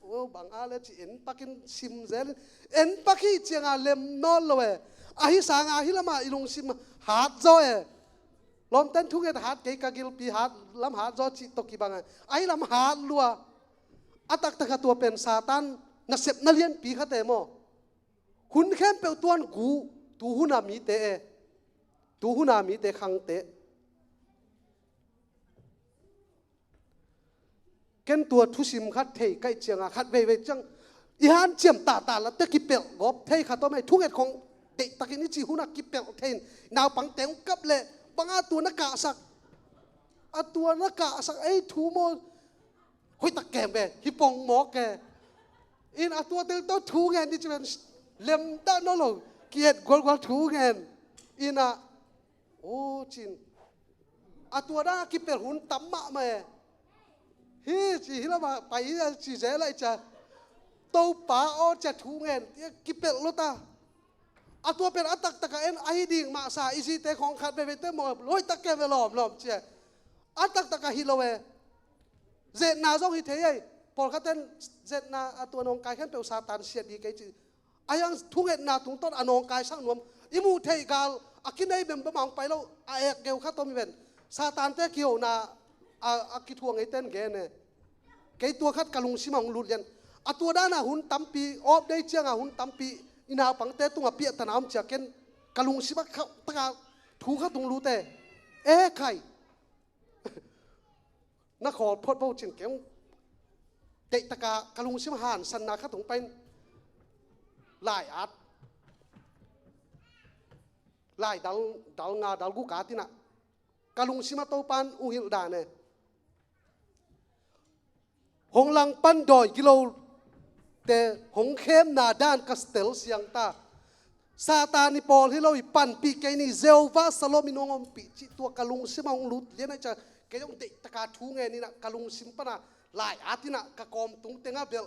โอ้บางอะไรจีเอ็นปักินซิมเซลเอ็นปักิเจียงเลมนอลเลยฮิสางฮิลามาอิลงซิมหาดจอยลมเต้นทุกเอ็ดหาดเกยกากิลปีหาดลำหาดจอจิตกิบังลำหาดลัวตักตัวเป็นซาตันนักเสพนักเรียนปีขัดเตมอหุ่นเข้มเปลวตัวกูตูหุนามีเตขังเต กันตัวทุสิมขัดเทยใกล้เจียงขัดเวจังอีหันเจียมตาแล้วตะกิเปลกบเทยขัดตัวไม่ทุกเอ็ดของเด็กตะกินี่จีหุ่นกิเปลเทนนาวปังเต็งกับเลยบางตัวนักกะสักตัวนักกะสักไอ้ทูโมหอยตะแกมเวฮิปองหมอแกอินตัวเต็งตัวทูเงินนี่จะเป็นเล่มด้านโน้นหรอเกียรติกว่าทูเงินอินโอ้จินตัวด้ากิเปลหุ่นตั้มมาไหมฮีจีฮิลามาไปจีเจอะไรจะโตป่าอ๋อจะทูเงินกิเปลลุตาตัวเป็นอัตตะกะเอ็นไอดิ่งมาสาอิสิเตของขัดไปเวเตมอลอยตะแกเวลอมเจ้าอัตตะกะฮิโลเวเจนาจงฮิเทยพอขัดเต้นเจนาตัวนองกายขันเปลซาตานเสียดีไกจียังทุเงินนาทุงต้นอนองกายช่างนวมอิมูเทยกาลกินได้เป็นประมังไปแล้วเอกเกลขัดตัวมีเป็นซาตานเตะเกี่ยวนากิทวงไอเต้นแกเนี่ยแกตัวขัดกะลุงชิมังลุดยันตัวด้านหุ่นตั้มปีออฟได้เจียงหุ่นตั้มปีอินาปังเตะตัวเปียตนามเจียกันกะลุงชิมักเขาตะกาถูกขัดตรงรูเตใครนักขอพดเบาจินแกงเตะตะกะลุงชิมหันสันนาขัดตรงเป็นลายอัดลายดัลงาดัลกุกาตินะกะลุงชิมาโตปันอุหิลดาเนี่ยหงลังปันดอยกิโลแต่หงเข้มนาด้านกัสเตลเสียงตาซาตานิปอลที่เราอีปันปีเกนี่เซลวาสโลมินองอมปีจิตัวกะลุงชิมาองลุดเลี้ยนจะแกยองเตะตะกาทูเงนี่นะกะลุงชิมปนะลายอาตินะกะกอมตุงเตงาเบล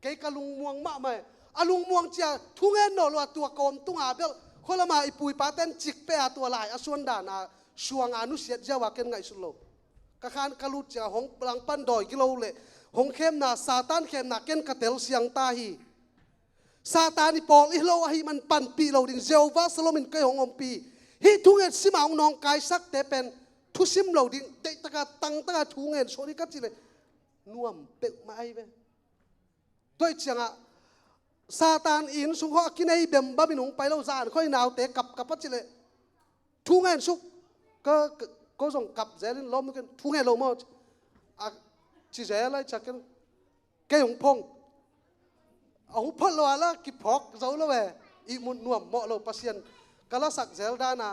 แกกะลุงม่วงมะไม่อาลุงม่วงเจียทูเงนโนลัวตัวกอมตุงอาเบลคนละมาอีปุยปาเต้นจิกเปะตัวลายอส่วนดานาช่วงอนุเสียเจ้าว่าเกินไงสุดโลกะคานกะลุดเจียหงลังปันดอยกิโลเลยหงเข้มนาซาตานเข้มนาเกินกะเตลเสียงตาฮีซาตานิปอลอิโลฮีมันปันปีเราดิ่งเซลวาสโลมินเกยหงอมปีฮีทุเงินซิมาองนองกายสักแต่เป็นทุซิมเราดิ่งเตตะกาตังตะกาทุเงินโซนิกัดจิเลยน่วมเป็กมาไอเว้ด้วยเจียงซาตานอินสุขกินไอเบมบ้าบินหงไปแล้วซานค่อยหนาวเตะกับปัจจิเลยทุเงินสุกก็ส่งกับเจริญล้อมกันทุเงินเราหมดจีเจอะไรจากกันแกหงพงเอาพลวาละกิพอกเจ้าละเวอีมุนน่วมเหมาะเราปัสยันกะละสักเจลดานา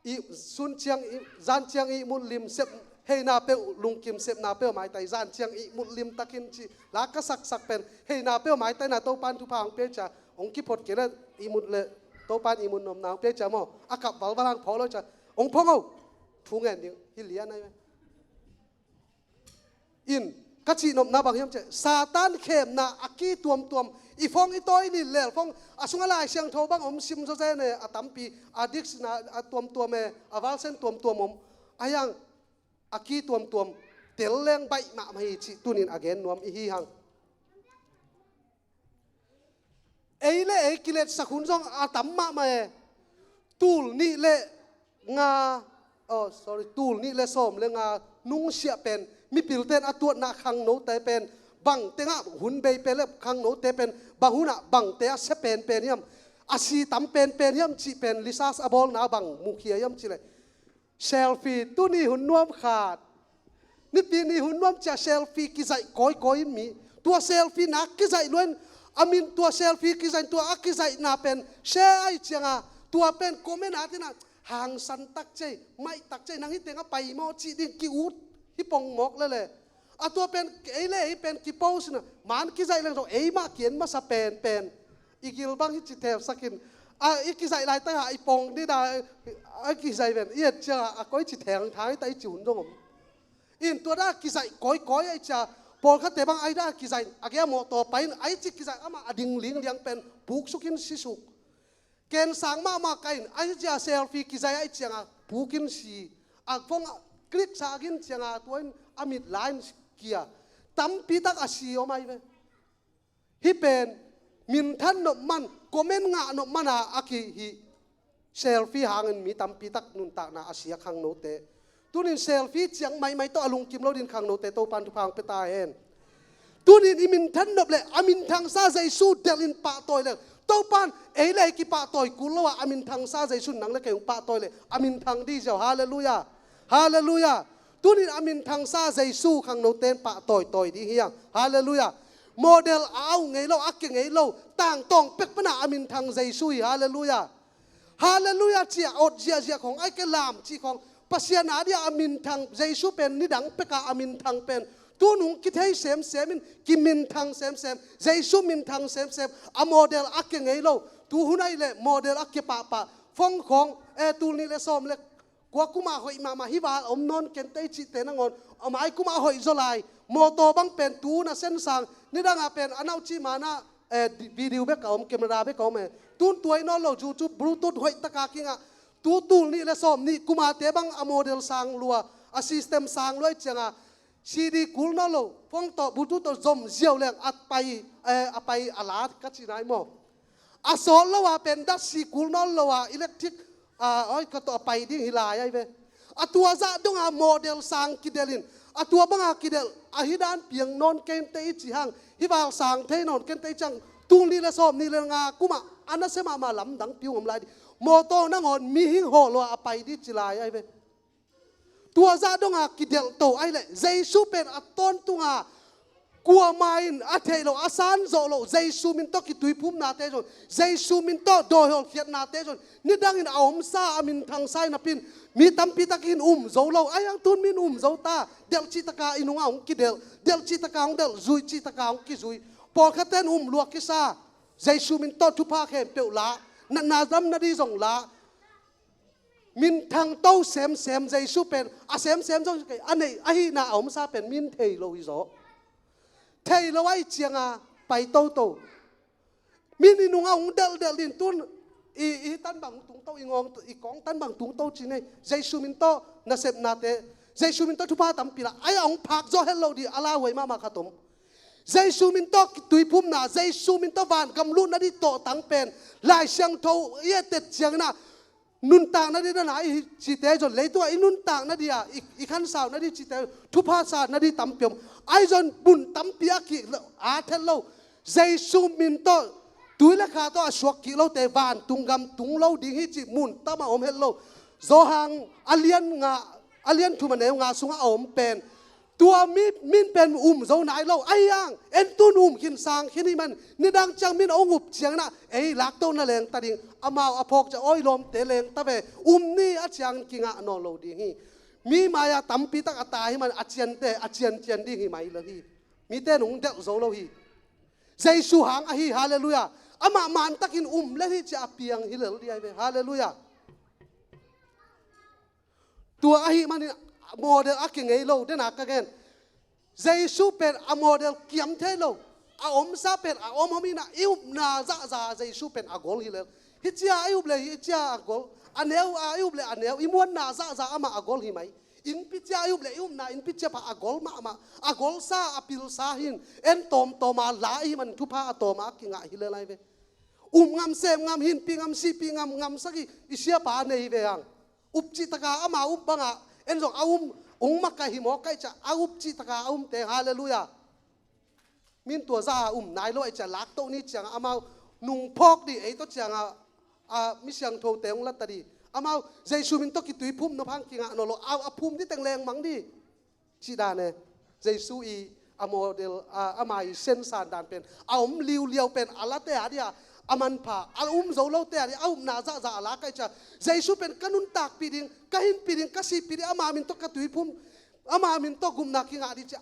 อีซุนเชียงอีจานเชียงอีมุนลิมเสพเฮนาเปลลุงกิมเสพนาเปลหมายแต่จานเชียงอีมุนลิมตะกินจีลากะสักเป็นเฮนาเปลหมายแต่นาโตปันทุพางเปจ่าองกิพดเกลอีมุนเลยโตปันอีมุนนมนาวเปจ่าหม้ออากับวัลบาลังพอแล้วจ้ะองพงเอาทุงเงินดิฮิเลียนไงอินกัจจินมนาบางยามเจซาตานเข้มนาอักกี้ตัวมอีฟองอีตัวนี่เล่ฟองอาสุงอะไรเสียงโทบังอมซิมโซเซเนอาตัมปีอาดิกส์นาอาตัวเมอาวาลเซนตัวมอายังอักกี้ตัวเตลเลงใบมาไม่จิตุนินอเกนนวมอีฮีหังเล่กิเลสสักหุ่นซองอาตัมมาไม่ตูลนี่เล่งาตูลนี่เล่ส้มเล่งานุ่งเสียเป็นมีปิลเตนอตัวนาคังโนเตเป็นบังเตงะหุ่นเบย์เป็นเล็บคังโนเตเป็นบังหุ่นอะบังเตะเสเป็นยมอาชีตั้มเป็นยมจีเป็นลิซาสอบอลนาบังมุขียมจีเลยเซลฟี่ตัวนี้หุ่นนวมขาดนี่ปีนี้หุ่นนวมจะเซลฟี่กิจก้อยมีตัวเซลฟี่นักกิจล้วนอามินตัวเซลฟี่กิจตัวอักกิจนาเป็นเชไอเจียงอะตัวเป็นโกเมนาที่น่ะห่างสันตักใจไม่ตักใจนั่งฮิตเตงะไปมอจีดิ้งกิอุดฮิปองมอกเลยตัวเป็นเล่เป็นกิโปสนะมันกิจอะไรตรงมาเขียนมาสเปนเป็นอีกิลบางฮิจิเทลสักินอีกิจอะไรแต่หาอีปองนี่ได้กิจเป็นเอียดจ้าก้อยจิแทงท้ายแต่จุนตรงอินตัวได้กิจก้อยไอจ้าปอลขัดเตบังไอได้กิจอาเกียโมต่อไปไอจิกิจอามาดิ่งลิงเลี้ยงเป็นบุกสุกินสิสุกเกณฑ์สังมากันไอจ้าเซลฟี่กิจไอจ้าบุกินสีฟงคลิกสากินเชียงตัวนี้อามิดไลน์เกียตั้มปีตักอาชีพไม่เว้ฮิเป็นมินทันนมันก็เมนงะนมันอาคีฮิเซลฟี่หางเงินมีตั้มปีตักนุนตากนาอาชีพขังโนเตตัวนี้เซลฟี่เชียงไม่ต้องอลุงกิมเราดินขังโนเตโตปันทุพังเปตาเห็นตัวนี้มินทันนบเลยอามินทางซาใจสู้เดลินปะตอยเลยโตปันเลยกี่ปะตอยกุลว่าอามินทางซาใจสู้หนังเลยแก่งปะตอยเลยอามินทางดีเจ้าฮาเลลูยาฮาเลลูยา ตุนิอามินทางซาเยซูขังโนเตนปะต่อยดีเฮียงฮาเลลูยาโมเดลเอาไงเราอักเกไงเราต่างตองเป็กปนาอามินทางเยซูฮาเลลูยาฮาเลลูยาเจียอดเจียของไอ้เกลามจีของปัสยานาเดียอามินทางเยซูเป็นนิดังเป็กอามินทางเป็นตัวหนุ่งคิดให้เซมมินกิมินทางเซมเยซูมินทางเซมอะโมเดลอักเกไงเราตัวหุ่นไอ้เล่โมเดลอักเกปะฟงของตูนี่เล่ซ้อมเล็กกว่ากุมาหอยมาฮิบาอมนอนเกนเตจิเตนังอนเอาไม้กุมาหอยโซไลโมโตบังเป็นตูน่ะเส้นสางนี่ดังอาเป็นอันเอาจีมานะวิดีโอเบกเอาแคมราเบกเอาเมตูนตัวไอ้นอนเราจูบลูทูธหอยตะกากิงอ่ะตูนี่เล่ซ้อมนี่กุมาเตบังอะโมเดลสางลัวอะซิสเต็มสางลัวจังอ่ะซีดีกุลนอนเราฟงต่อบลูทูธจมเจียวเลี้ยงอัดไปอาลากัจจินายโมอาสอนเราว่าเป็นดัชซีกุลนอนเราว่าอิเล็กทริกก็ต่อไปดิ้งฮิลายไอ้เว้ตัวจะต้องหาโมเดลสางกิเดลินตัวบังอากิเดลฮิดานเพียงนอนเกนเตอิจิฮังฮิบาลสางเทนอนเกนเตจังตุงนี่ละซ้อมนี่ละงากุมาอันนั้นเสมาลำดังผิวอมลายโมโตนั่งหอนมีหิ้งโหลัวไปดิจิลายไอ้เว้ตัวจะต้องหากิเดลโตไอ้เลยเยซูเป็นอัตต้นตุงหากลัวไม่อาเทโลอาซานโซโลเยซูมินโตกิตุยพุ่มนาเตจนเยซูมินโตโดยหอลเขียนนาเตจนนี่ดังอินเอาอมซาอามินทางไซนับปินมีตั้มพิตากินโซโลไอ้ยังตุนมินโซตาเดลจิตกาอินุงาองกิเดลจิตกาองเดลซุยจิตกาองกิซุยพอขัดเต้นลวกกิซาเยซูมินโตทุพาเข้มเปียวละนาดัมนาดีซงละมินทางโตเซมเยซูเป็นอาเซมจงอันนี้ไอ้นาเอาอมซาเป็นมินเทโลอิโซเทยละไว้เจียงอ่ะไปโตมินินุงเอาเดลดินตุนอีตันบังตุงโตอีงองอีกองตันบังตุงโตจีนี่เยซูมินโตนาเซบนาเตเยซูมินโตทุพาตัมปีละไอ้องพักโจเฮลโลดีอาลาหวยมาขัดมเยซูมินโตตุยพุ่มนาเยซูมินโตวานกำลุนาดิโตตังเป็นลายเชียงโตเยเต็ดเชียงน่ะนุนต่างนาดีนั่นไหนจีเตจนเลยตัวไอ้นุนต่างนาดีอ่ะอีขันสาวนาดีจีเตทุพาสานาดีตั้มเปียมไอ้จนบุญตั้มเปียกิอาเทลโลเยซูมินโตตุยละขาตัวสวกกิโลเตวานตุงกำตุงโลดิ้งฮิจิมุนตั้มอมเฮลโลโซฮังอเลียนทุมันเอวงาสุงอาอมเป็นตัวมินเป็นโซนายโลไอ้ยังเอ็นตุนกินสางที่นี่มันนี่ดังจังมินองุบเชียงนะลักโตนั่นแหละตาดิงอามาอภกจะอ้อยลมเตเลงตะเวนี่อาจังกิงะนอโลดิ้งฮีมีมายาตั้มปีตักตาให้มันอาเจียนดิ้งฮีไม่เลยฮีมีเตนุงเดลโซโลฮีเยซูหังอะฮีฮาเลลูยาอามามันตักินเลยฮีจะเปียงฮิเลลดีไอเวฮาเลลูยาตัวอะฮีมันโมเดลอักเงยโลเดนักกันเยซูเป็นอะโมเดลเกียมเทโลอาอมซาเป็นอาอมฮมินะอิวนาซาเยซูเป็นอากอลฮิเลฮิจิอาอิวเลยฮิจิอาอากอลอันเนวอาอิวเลยอันเนวอิมวนนาซาอามาอากอลฮิไหมอินพิจิอาอิวเลยอิวนาอินพิจิพาอากอลมาอากอลซาอปิลซาหินเอ็นโตมาลาอิมันทุพาโตมากิงะฮิเลไลเวงามเซมงามหินปีงามซีปีงามสักอิเสียปาเนยเวียงอุปจิตกาอามาอุปบังะเอ็นจงอาองมักกะหิมอกไกจะอุปจิตกาเตฮาเลลูยามินตัวซานายโลไอจะลักโตนี้จังอามานุงพอกดิไอตัวจังมิเสียงโทเตงลัตตดีอามาเยซูมินโตกิตุยพุ่มนพังกิงะนโลเอาพุ่มที่แตงแรงมังดิชีดาเนเยซูอีอโมเดลอามาเส้นสานดานเป็นเอาเลียวเป็นอาลาเตอาเดียอามันพาอาโซโลเตอาเดียนาซาลาไกจะเยซูเป็นกันุนตากปีดิงกะหินปีดิงกะซีปีดิงอามามินโตกตุยพุ่มอามามินโตกุมนักกิงะดิจะ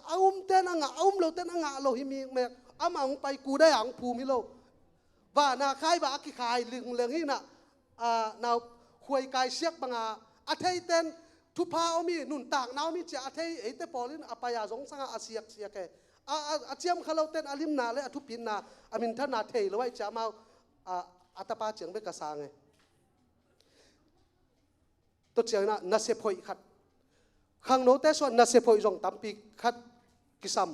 เตนังโลเตนังโลหิมีเมกอามาไปกูได้อังภูมิโลว่านาคายบากิคายลึงเรื่องนี้นะนาหวยกายเสียกบังอาเทยเต้นทุพาเอามีนุนต่างนาวมีจะอาเทยเตปอลินอปายาสงสังอาเสียกแกอาเจียมขลุ่เต้นอาลิมนาและทุพินนาอามินทนาเทยแล้วไว้จะมาอัตปาเจียงเบกษาไงตัวเจียงน่ะนัสเซพอยขัดข้างโน้ตแต่ส่วนนัสเซพอยจงตั้มปีขัดกิซัม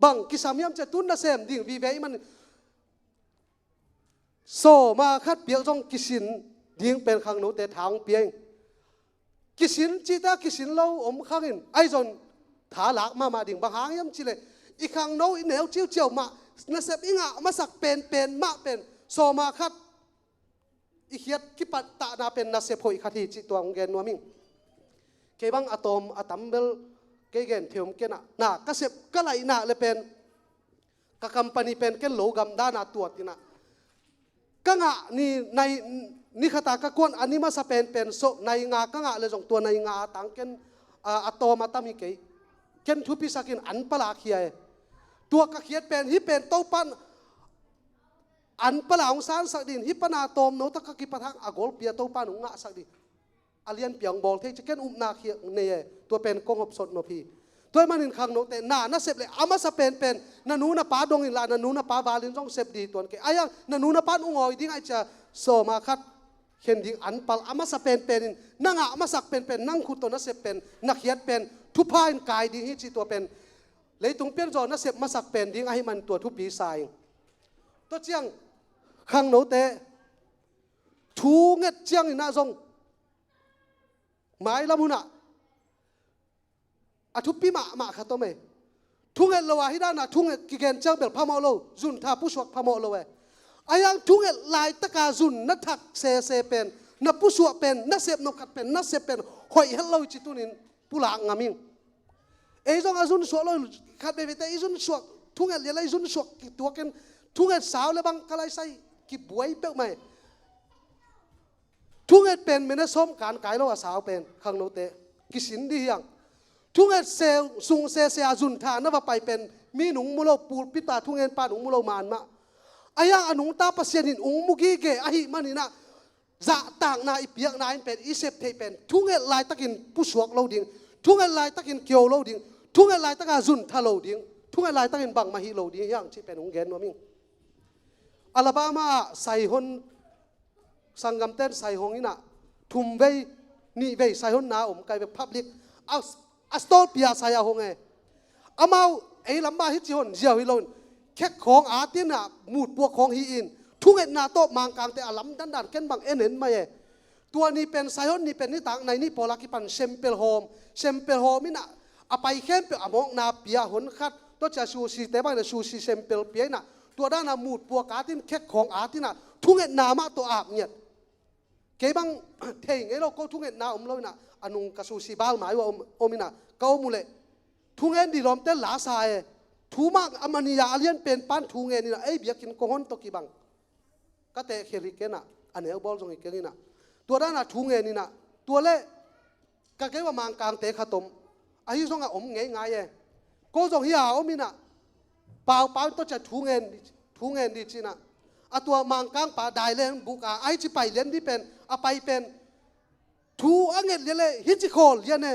บังกิซัมยามจะตุนนัสเซมดิ่งวีเวมันโซมาขัดเปียกจงกิสินดิ่งเป็นข้างโน้ตแต่ทางเปียงกิสินจีตากิสินเราอมข้างอินไอจนถาหลักมาดิ่งบางหางยามจีเลยอีข้างโน้ตเหนียวเจียวมานัสเซอิงะมาสักเป็นมาเป็นโซมาคัดอีเขียดกิปัตตานาเป็นนัสเซพอยขัดที่จิตตัวองเกนนัวมิง ke bang atom atambel ke gen thiom ke na ka sep ka lai na le pen ka company pen ken lo gam da na tuat ina ka nga ni khata ka kon anima sa pen so nai nga ka nga le jong to nai nga tang ken atom atami ke ken thupi sakin an pala khia tua ka khiat pen hi pen to pan an pala ong san sak din hi pana tom no ta ka ki pathak agol pia to pan nga sak di alian piang bol the ken na khia ne tua pen kong hop sot no phi toy manin khang no te na sep le ama sa pen na nu na pa dong in la na nu na pa balin jong sep di ton ke ayang na nu na pan ungoi ding ai cha so ma khat khen ding an pal ama sa pen in nanga ama sak pen nang khu to na sep pen na khiat pen thu pa in kai ding hi chi tua pen leitung pen zo na sep ma sak pen ding ai man tua thu pi sai to chiang khang no te thu nget chiang ina jong mai lamuna thu pi ma khatome thu nget lo hi da na thu nget ki gen chang bel phamo lo jun tha pu suak phamo lo ayang thu nget lai taka jun na thak se pen na pu suak pen na sep no khat pen na sep pen hoi hello chi tunin pula ngaming ei jong azun suak lo khat be te izun suak thu nget le lai jun suak ki tua ken thu nget sao le bang kalai sai ki buai pe mai thu nget pen mena som kan kai lo sao pen khang no te ki sin di yang thu nget se sung se azun tha na va pai pen mi nung mulo pul pita thu nget pa nung mulo man ma aya anung ta pasien in ung mugi ge ahi manina za tang na ipiak na in pen isep thei pen thu nget lai takin pusuak lo ding thu nget lai takin kyo lo ding thu nget lai taka zun tha lo ding thu nget lai takin bang ma hi lo ding yang chi pen ung gen no ming Alabama sai hon sangam ten sai hong ina thum vei ni vei sai hon na kai ve public astol pia sai hong amau ei lamba hi chi hon jiao hi lon khek khong a tin na mut pu khong hi in thu nget na to mang kang te alam dan ken bang enen mai tua ni pen sai hon ni pen ni tang nai ni pola ki pan sample home ina apai khem pe among na pia hon khat to cha su si te bang na su si sample pia na tua da na mut pu ka tin khek khong a tin na thu nget na ma to ap nyet ke bang thei nge lo ko thu nget na lo na anung ka su si bal mai wa omina ka omule thu nget di lom te la sa thu ma amani ya alien pen pan thu nge ni na ei biakin ko hon to ki bang ka te kheri ke na ane bol jong ke ni na tua da na thu nge ni na tua le ka ke wa mang kang te khatom ai jong a om nge ngai ko jong hi a omina pau to cha thu nge di chi na atua mang kang pa dai len buka ai chi pai len di pen a pai pen thu anget le hi chi khol ya ne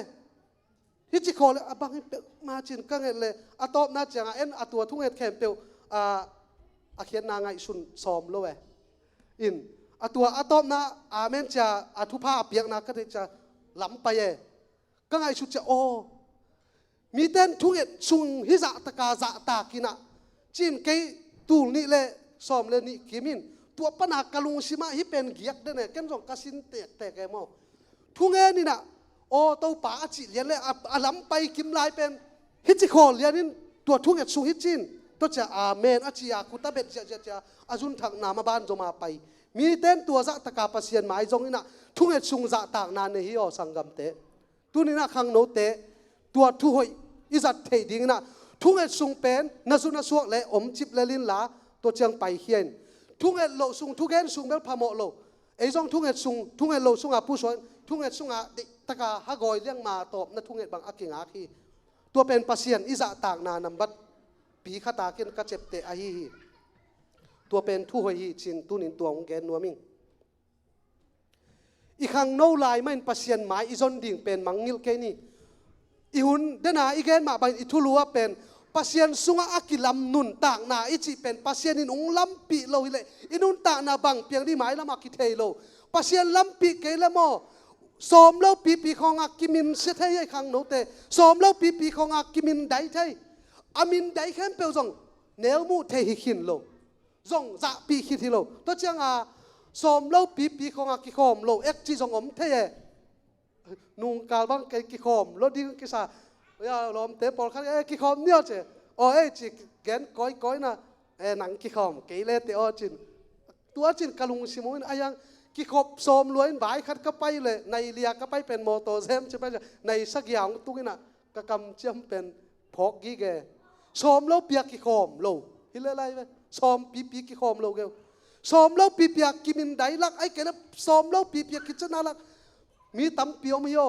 hi chi khol abang ma chin ka nget le atop na changa en atua thu nget khem pe a khian na ngai sun som lo in atua atop na amen cha athu pha piak na ka te cha lam pa ka ngai su cha o mi ten thu nget sung hi za ta kina chin ke tul ni le som le ni kimin tua pana kalung sima hi pen giak de ne ken jong kasin te ke mo thu nge ni na o to pa chi lian le alam pai kim lai pen hi chi khol lianin tua thu nget sung hi chin to cha amen a chi a ku ta bet cha azun thak na ma ban zo ma pai mi ten tua za taka pasien mai jong ina thu nget sung za tak na ne hi o sangam te tu ni na khang no te tua thu hoi izat thei ding na thu nget sung pen na su na suak le om chip le lin la to chang pai hian thu nget lo sung thu gen sung bel phamo lo ei jong thu nget lo sung a pu so thu nget sung a taka ha goi liang ma top na thu nget bang akinga khi tua pen pasien iza tak na nambat pi khata ken ka chep te a hi tua pen thu hoi hi chin tunin tuang gen nuaming i khang no lai main pasien mai i zon ding pen mangil ke ni i hun dena igen ma ban i thulua pen pasien sunga akilam nun tak na ichi pen pasien in ung lampi lo ile inun tak na bang piang di mai lama ki thei lo pasien lampi ke le mo som lo pi khong akimin se thei khang no te som lo pi khong akimin dai thei amin dai khem pe jong nel mu thei hi khin lo jong za pi khi thi lo to chang som lo pi khong ki khom lo ek chi jong om thei nung kal bang ke ki khom lo ding ki sa ya lom te pol khan ki khom nio che o chi gen koi na nang ki khom ke le te o chin tua chin kalung simoin ayang กิขบโสมล้วนบ่ายคัดก็ไปเลยในเลียก็ไปเป็นโมโตเซมใช่ไหมในสักอย่างตุ้งน่ะกะกำเจียมเป็นพอกกี้แกโสมแล้วเปียกกิขอมโลฮิเลอะไรไหมโสมปีกิขอมโลเกลโสมแล้วปีเปียกกิมินไดลักไอ้แกแล้วโสมแล้วปีเปียกกิจนาลักมีตั้มเปียวไม่โย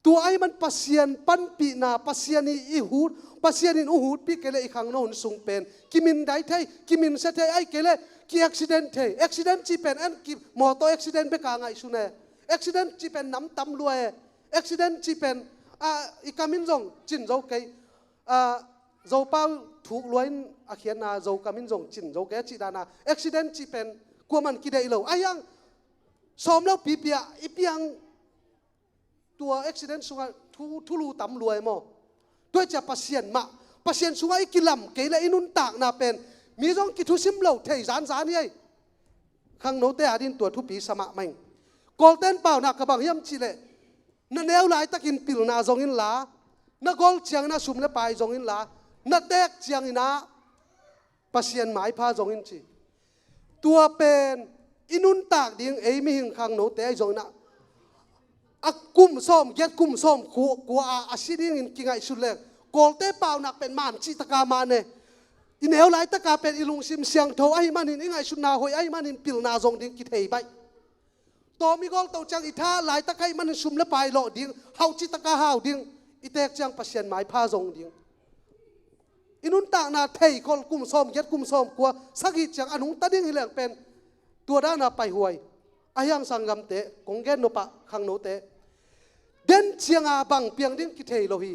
ตัวไอ้มันปัสยนปันปีนาปัสยนอีหูดปัสยนินอูหูดปีเกลอีขังโน่นสุงเป็นกิมินได้เทกิมินเสเทไอ้เกลกิอุบิเหตุเทอุบิเหตุจีเป็นอันกิมอเตอร์อุบิเหตุเบกางไงสุนเน่อุบิเหตุจีเป็นน้ำตำรวยอุบิเหตุจีเป็นอีกามินจงจินโจเกยโจเป้าถูกลวยอาเขียนนาโจกามินจงจินโจเกยจีดานาอุบิเหตุจีเป็นกลัวมันกิได้เลวไอ้ยังสมแล้วปีเปียอีเปียงตัวอุบิเหตุสุงทุลูตำรวยมั้งด้วยจะปัสยนมาปัสยนสุงไอ้กิลำเกยและอินุนตากนาเป็นมีจงกิทุสิมเหล่าเทยานนี่ข้างโน้ตอาดินตัวทุปีสมะมังกอลเต้นเปล่านักกระบังย่ำจิเลนั่นแนวไหลตะกินปิลนาจงอินลานักกอลเจียงนาสุมเลไปจงอินลานักเด็กเจียงอินาปัสยนหมายพาจงอินจีตัวเป็นอินุนตากดิ่งเอมีหิงข้างโน้ตไอจงอินาอักกุมส้มเย็ดกุมส้มกัวอาศิดิ่งอินกิงไอสุดเล็กกอลเต้เปล่านักเป็นมันจิตกามาเนอินเอลไลตะกาเป็นอิลุงซิมเสียงโทไอ้มันอินไงชุนนาหอยไอ้มันอินปิลนาจงดิ่งกิเทยไปต่อมีกอลตัวจังอิท่าไลตะไคมันอินชุมและไปหล่อดิ่งเฮาจิตกาเฮาดิ่งอิเตกจังปัสยันหมายพาจงดิ่งอินุนตากนาเทยกอลกุมส้มเย็ดกุมส้มกัวสักหิจังอนุตะดิ่งฮิเลงเป็นตัวด้านาไปหวยอายังสังกำเตะกงเกนโนปะขังโนเตเด่นเชียงอาบังเปียงดิ่งกิเทยโลฮี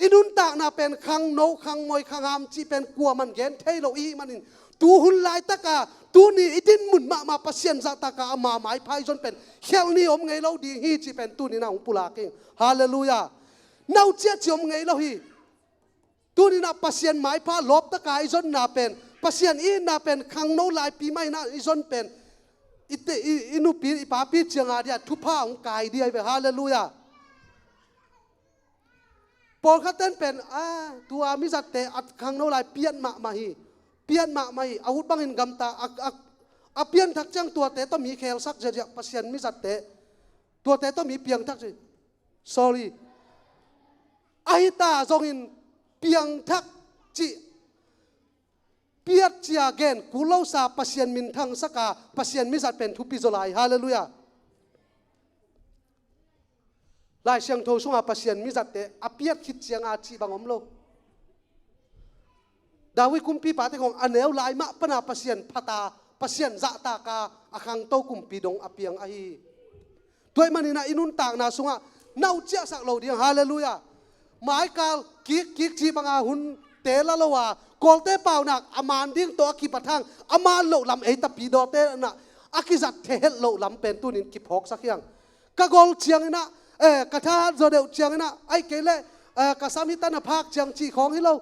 อินุนตากนาเป็นขังโนขังมวยขังหามจีเป็นกัวมันเกนเทโลอีมันอินตูหุนลายตะกาตูนี่อิดินมุนมาปัสยันจัตะกามาหมายพายจนเป็นเขลนี่อมไงเราดีฮีจีเป็นตูนี่นาองปุลากิงฮาเลลูยานาเจียจีอมไงเราฮีตูนี่นาปัสยันหมายพาลบตะกาอิจนนาเป็นปัสยันอีนาเป็นขังโนลายปีไม่นาอิจนเป็นอินุปีอิปาปีเจียงอาเดียทุพาองกายเดียไปฮาเลลูยาพอเขาเต้นเป็นตัวมิจัดเตะอัดขังโนลายเปียนมาฮีเปียนมาฮีอาวุธบังอินกำตาเปียนทักจังตัวเตะต้องมีแขวสักเจียปัสยันมิจัดเตะตัวเตะต้องมีเปียงทักจี sorry ไอตาจงอินเปียงทักจีเปียดเจียเกนกูเล่าซาปัสยันมินทังสักกาปัสยันมิจัดเป็นทุปิโซไลฮาเลลูยาลายเชียงโทสุงอาปัสยันมิจัดเตะอเปียดคิดเชียงอาจีบางอมโลดาวิคุมปีปาเตของอันเนวลายมะปนาปัสยันพัตาปัสยันจะตากาอาคังโตคุมปีดงอเปียงไอด้วยมันนี่นะอินุนต่างนาสุงอาเน่าเจ้าสักโลเดียงฮาเลลูยาหมายกาลกิกจีบางอาหุนเตละละวากอลเตเปล่านักอามานดิ้งตัวกิปะทังอามานโลลำเอตปีโดเตนะอากิจัดเทเหโลลำเป็นตุนินกิพอกสักอย่างกะกอลเชียงนะกระทาโจเดวเจียงนะไอ้เกลกระสามิตันภาคเจียงจีของให้เรา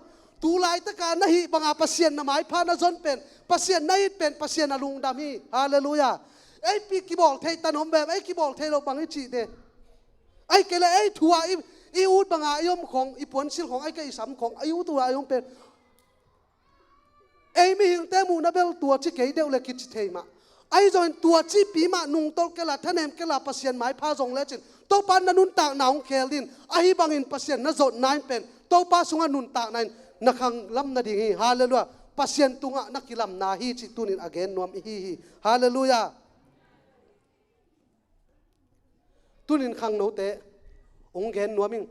ตูลายตะการนะฮิบังอาปัสยันนะหมายพานะจนเป็นปัสยันนะฮิเป็นปัสยันนะลุงดามีฮาเลลูยาไอ้ปีกีบอกเทตันหอมแบบไอ้กีบอกเทเราบังให้จีเดไอ้เกลไอ้ทัวอีอูดบังอายมของอีปวนซิลของไอ้เกอิสามของอายุตัวอายมเป็นไอ้มีหิงเตมูนะเบลตัวจีเกยเดวเลกิจเทมาไอ้จนตัวจีปีมานุงตกเกลาท่านเอ็มเกลาปัสยันหมายพาจงเลจินโตปานนุนตากหนาวเคลินไอ้บางอินปัสยันน่าจดนายเป็นโตปาสุงานุนตากนายนักขังลำนาดีฮีฮาเลลูยาปัสยันตุงะนักกิลำนาฮีจิตุนินอเกนนวมฮีฮาเลลูยาตุนินขังโนเตองเกนนวมิง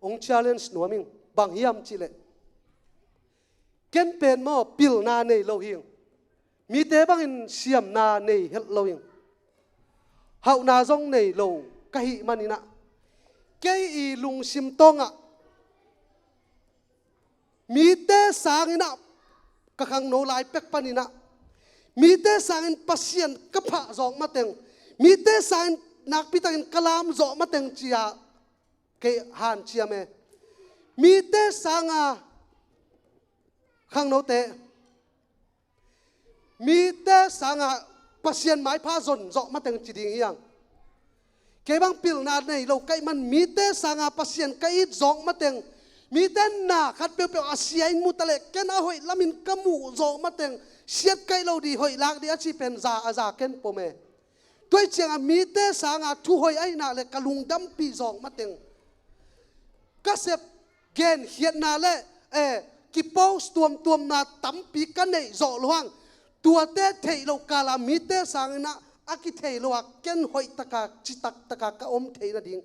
องชาเลนส์นวมิงบางฮิยมจิเลเกนเป็นมอปิลนาเนโลหิงมีเตบางอินเสียมนาเนเฮลโลหิงเฮานาจงเนโลกะฮิมันนี่นะเกอีลุงซิมตงอ่ะมีเตสางอินะกะขังโนลายเป็กปานินะมีเตสางอินปัสยันกะพะจอกมาเต็งมีเตสางนักพิตังกะลามจอกมาเต็งเจียเกหันเจียเมมีเตสางอ่ะขังโนเตมีเตสางอ่ะปัสยันหมายพาจนจอกมาเต็งจีดิงยังเก็บบังปิลนาในเราใกล้มันมีเตสังอาปัสยันใกล้จองมาเต็งมีเตนาขัดเปียวอาเซียนมุตะเล็กแกน่าหอยลามินกมูจองมาเต็งเสียดใกล้เราดีหอยลากดีอาชีเป็นซาอาซาเกนโปเม ด้วยเจียงมีเตสางทุหอยไอนาเลกลุงดำปีจองมาเต็งก็เสพเกณฑ์เขียนนาเลกิปอสตัวนาตั้มปีกันในจอลวงตัวเตะเทโลกาลามีเตสางนะอากิเทโลกเกณฑ์หอยตะกาจิตักตะกากะอมเทนะดิ่ง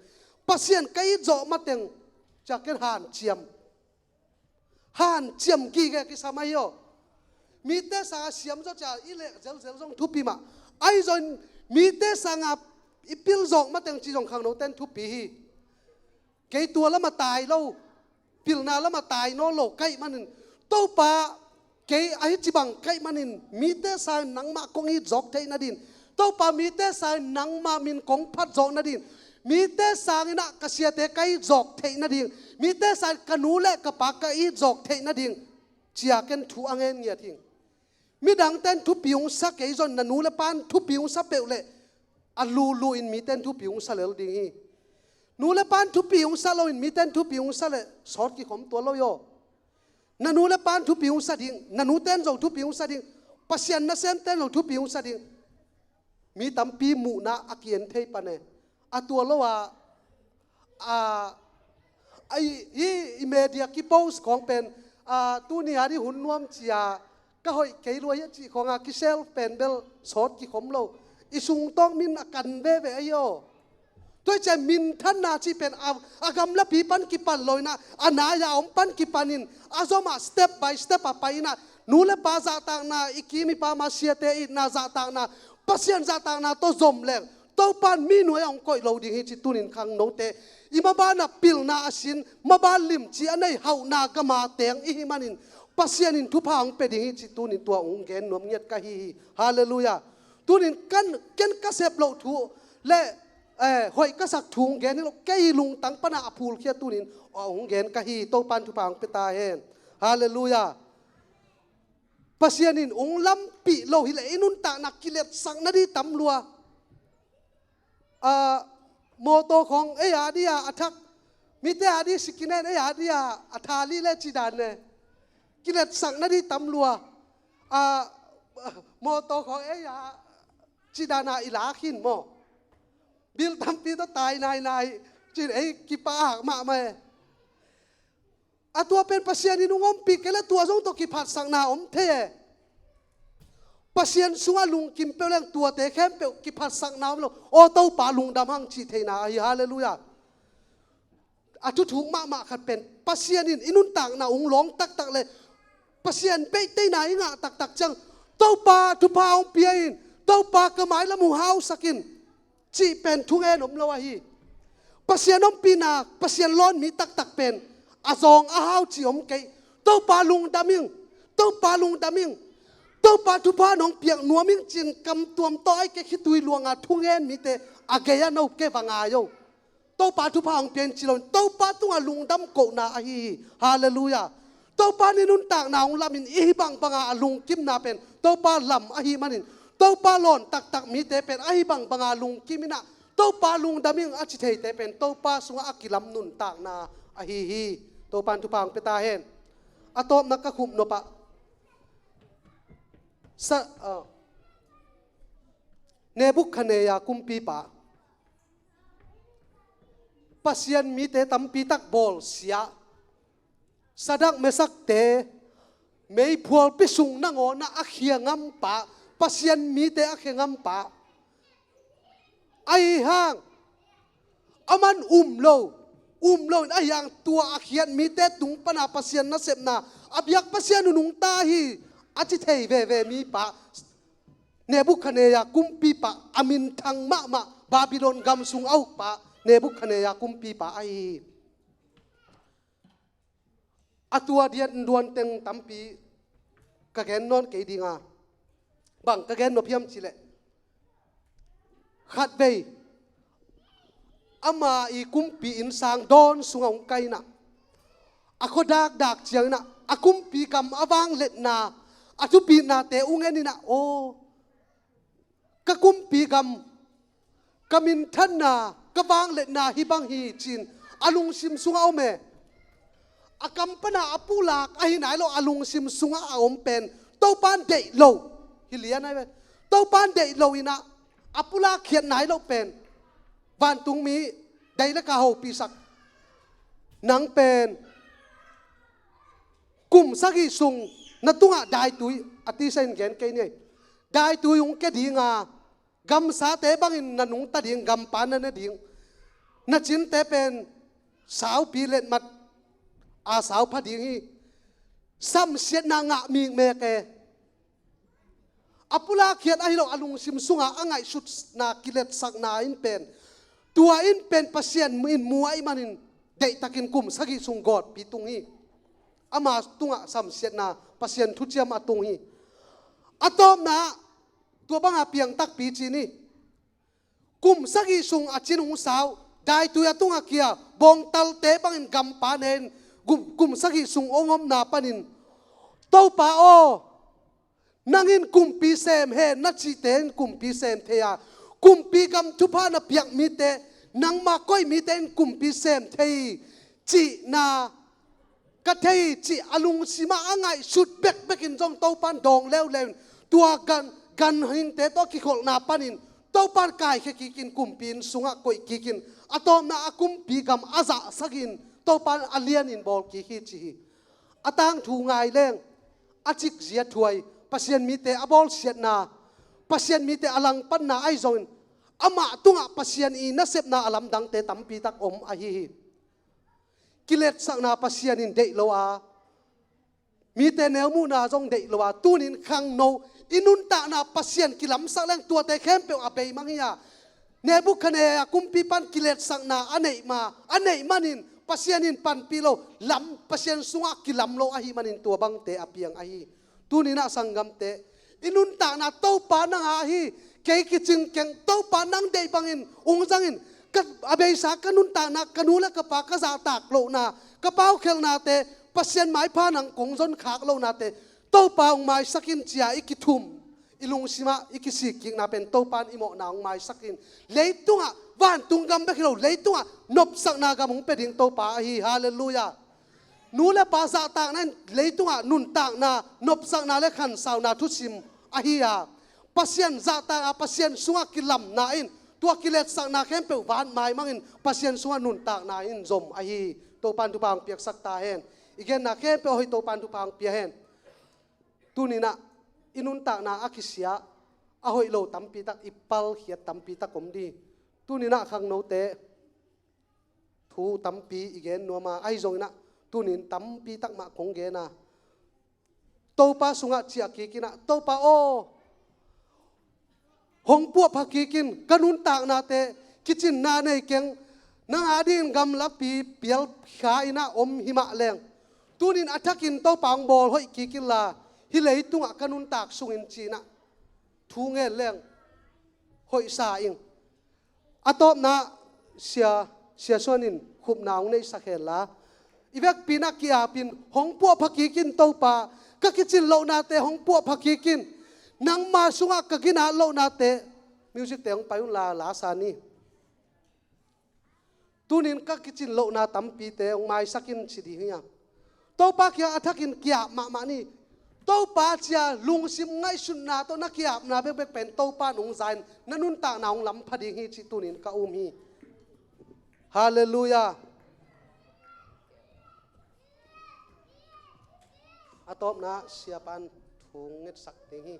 ปัสเซียนไกจอมาเต็งจากเกณฑ์หันเจียมกี่แกกิสามัยโยมีเตสางเสียมจะจ่าอิเล็กเซลจงทุบปีมาไอจอนมีเตสางอิปิลจงมาเต็งจีจงขังโนเต้นทุบปีเกยตัวแล้วมาตายเราปิลนาแล้วมาตายโนโลไกมันนินโตปาเกยไอจิบังไกมันนินมีเตสางนังมากงอีจอกเทนาดินโตปามีเตสางนังมามินกงพัดจอกนาดินมีเตสางนักเสียเตไกจอกเทนาดินมีเตสางกนูเล่กปากไกจอกเทนาดินเจียกันทูอังเงินเงียทิ้งมีดังเต้นทุบปิวสักเกยจนนันูเล่ปานทุบปิวสักเปลเล่อลูอินมีเต้นทุบปิวสักเลวดิ่งนูเล่ปานทุบปิวสักเราอินมีเต้นทุบปิวสักเล่สอดกี่ขมตัวเราโยนันูเล่ปานทุบปิวสักดิ่งนันูเต้นจงทุบปิวสักดิ่งปัสยันนัเซมเต้นจงทุบปิวสักดิ่งมีตั้มปีมูนาอาเกียนเทปะเนตัวเราว่าไอเมเดียกิโพสของเป็นตัวนี้ฮะที่หุ่นนวมเจียก็หอยเกยรวยจีของกิเซลเป็นเบลสอดกี่ขมเราอิสุงต้องมินอากันเว่ไอโยตัวจะมินท่านนาจีเป็นอากำละปีปันกิปันลอยนะอันนายาอมปันกิปันินอาซอมาสเต็ป by step ไปนะนูเลปาจาตางนาอิกิมิปามาเสียเตอินาจาตางนาปัสยันจาตางนาโตจอมแรงโตปันมีหน่วยองก่อยเราดิ่งให้จิตุนินขังโนเตอิมาบานาปิลนาอสินมาบานลิมจีอันไหนเฮานากมาเตียงอิฮิมันินปัสยันินทุพางเป็ดิ่งให้จิตุนินตัวองเกนนวมเงียดกะฮีฮาเลลูยาตุนินกันกระเสบโลทูและหอยกระสักถุงเกนนี่เราแกยลุงตั้งปนาพูลเคียตุนินองเกนกะฮีโตปันทุพางเปตาเฮนฮาเลลูยาปัสยันินองลำปีโลหิเลนุนตานักกิเลสสังนาดีตำลัวโมโตของอาดียอัทักมิเตอาดีสกินเนอาดียอัทาลีเลจิดานเนกิเลสสังนาดีตำลัวโมโตของจิดานาอิลาขินโมบิลตัมปีตตายนายจิตกิปาหักมาไหมตัวเป็นปัสยันนุ่งอมปีกและตัวทรงตกิพัดสังนาอมเทปัสยันสุงลุงกิมเปลงตัวเตะแคมเปลกิพัดสังนามโลโอเต้าปาลุงดำหังจีเทนาฮาเลลูยาทุถูกมาขัดเป็นปัสยันอินุนต่างนาองหลงตักเลยปัสยันเปย์เตไหนงะตักจังเต้าปาทุพาองเปียนเต้าปากระหมายละมูฮาวสกินจีเป็นทุงเอ็นอมลวะฮีปัสยันอมปีนาปัสยันร้อนมีตักเป็นอาซองอาฮาวจีอมเกยเต้าปาลุงดามิงเต้าปาลุงดามิงเต้าปาทุพาน้องเปียกนัวมิงจินกำตัวมต้อยเกคิดตุยลวงทุงเอ็นมีเตอาเกียนเอาเกฟังอาโยเต้าปาทุพาองเปียนจิลอนเต้าปาตุงลุงดำโกนาฮีฮาเลลูยาเต้าปานินุนต่างนาองลามินอีบังบังอาลุงกิมนาเป็นเต้าปาลำฮีมันินเต้าปาหลอนตักมีเตเป็นอีบังบังอาลุงกิมินะเต้าปาลุงดามิงอาจิเทเตเป็นเต้าปาสุงอากิลัมนุนต่างนาฮีเต้าปาทุพาองเปตาเฮนอตอมนักคุมโนปะเนบุคเนยากุมปีปะปัสยันมีเตตัมปีตักบอลเสียสะดักเมสักเตไม่พวลปิสุงนังโอนะอักเฮียงัมปะปัสยันมีเตอักเฮียงัมปะไอห่างอามันโลไออย่างตัวอักเฮียนมีเตตุงปนาปัสยันนัเสพนาอับยักปัสยันนุงตาฮีอาจิเทเวมีปะเนบุคเนยากุมปีปะอามินทังมะบาบิโลนกำสุงเอาปะเนบุคเนยากุมปีปะไอตัวเดียนดวนเต็งตัมปีกะแกนนอนเกดีงาบังกะแกนนพิยมจิเลขัดเวอามาอีกุมปีอินสางดอนสุงองไกนะอโคดักเจียงนะอากุมปีกำอวางเล็ดนาอาทุปีนาเตอุงเงินนะโอกะกุมปีกำกมินทันนากะวางเล็ดนาฮิบังฮีจินอาลุงซิมสุงเอาเมอากัมปนาอปูลากไอไหนเราอาลุงซิมสุงเอาอมเป็นเต้าปานเดโลฮิเลียนไอเวเต้าปานเดโลอินะ apula khiat nai lo pen van tung mi dai la ka ho pi sak nang pen kum sagi sung na tunga dai tui ati sen gen ke ni dai tui ung ke dinga gam sa te bangin na nung ta ding gam pan na ding na chin te pen sao pi let mat a sao pha ding hi sam siat na nga mi me ke apula khiat ai lo alung sim sunga angai sut na kilet sak na in pen tua in pen pasien in muai manin dei takin kum sagi sung god pitung hi ama tunga sam siat na pasien thu chiam atung hi atom na tua banga piang tak pi chi ni kum sagi sung achin hu sao dai tu ya tunga kia bong tal te bangin gam pa nen kum sagi sung ongom na panin to pa o nangin kumpi sem he na chi ten kumpi sem theya kumpi gam thu pha na piak mi te nang ma koi mi ten kumpi sem thei chi na ka thei chi alung sima angai sut bek bekin jong to pan dong lew lew tua gan hin te to ki khol na panin to pan kai khe ki kin kumpin sunga koi ki kin atom na akum pi gam aza sagin to pan alian in bol ki hi chi atang thu ngai leng achik zia thuai pasien mi te abol siat na pasien mi te alang pan na ai zon ama tunga pasien i na sep na alam dang te tampi tak om a hi kilet sak na pasien in dei lo a mi te neu mu na jong dei lo a tunin khang no inun ta na pasien kilam sak lang tua te khem pe a bei mang ya nebu khane kumpi pan kilet sak na anei manin pasien in pan pilo lam pasien sunga kilam lo a hi manin tua bang te apiang a hi tunina sangam te inun ta na to pa na ha hi ke kiching keng to pa nang dei bangin ungjangin ka abei sa kanun ta na kanula ka pa ka za tak lo na ka pau khel na te pasien mai pha nang kongjon khak lo na te to pa ong mai sakin chia ikithum ilung sima ikisi king na pen to pan imo na ong mai sakin leitunga van tunggam be khilo leitunga nop sak na ga mong peding to pa hi hallelujah nula pa za tak nan leitunga nun tak na nop sak na le khan saw na thu sim a hi ya pasien za ta a pasien sunga kilam na in tua kilet sak na khem pe van mai mangin pasien sunga nun tak na in zom a hi to pan tu pang piak sak ta hen igen na khem pe hoi to pan tu pang pia hen tunina inun tak na akisia a hoi lo tampi tak ipal hiat tampi tak kom di tunina khang no te thu tampi igen no ma ai zong na tunin tampi tak ma kong ge na to pa sunga chia ki kina to pa o hong pu pha ki kin kanun tak na te kitchen na nei keng nang adin gam la pi pial kha ina om hima leng tunin athakin to pang bol hoi ki kin la hi lei tunga kanun tak sungin china thu nge leng hoi sa ing atop na sia sonin khup naung nei sakhela ivek pina kia pin hong pu phaki kin to pa ka kichin lo na te hong pu phaki kin nang ma sunga ka gina lo na te music te ong payun la sani tunin ka kichin lo na tampi te ong mai sakin chidi hiya to pa kia athakin kia ma ni to pa chia lung sim ngai sun na to na kia na be pen to pa nong zain nanun ta na ong lam phadi hi chi tunin ka hi hallelujah atop na siapan thung nget sak te hi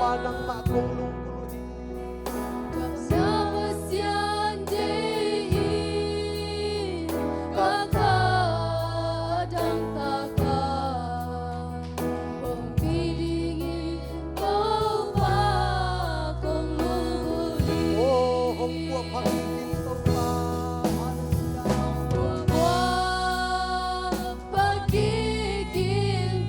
pa ng matong lungkuluhi. Pasian diin kakadang takal kung pilingin kau pa kung luguli. Oh, hongkwa pagiging ito pa. Pagiging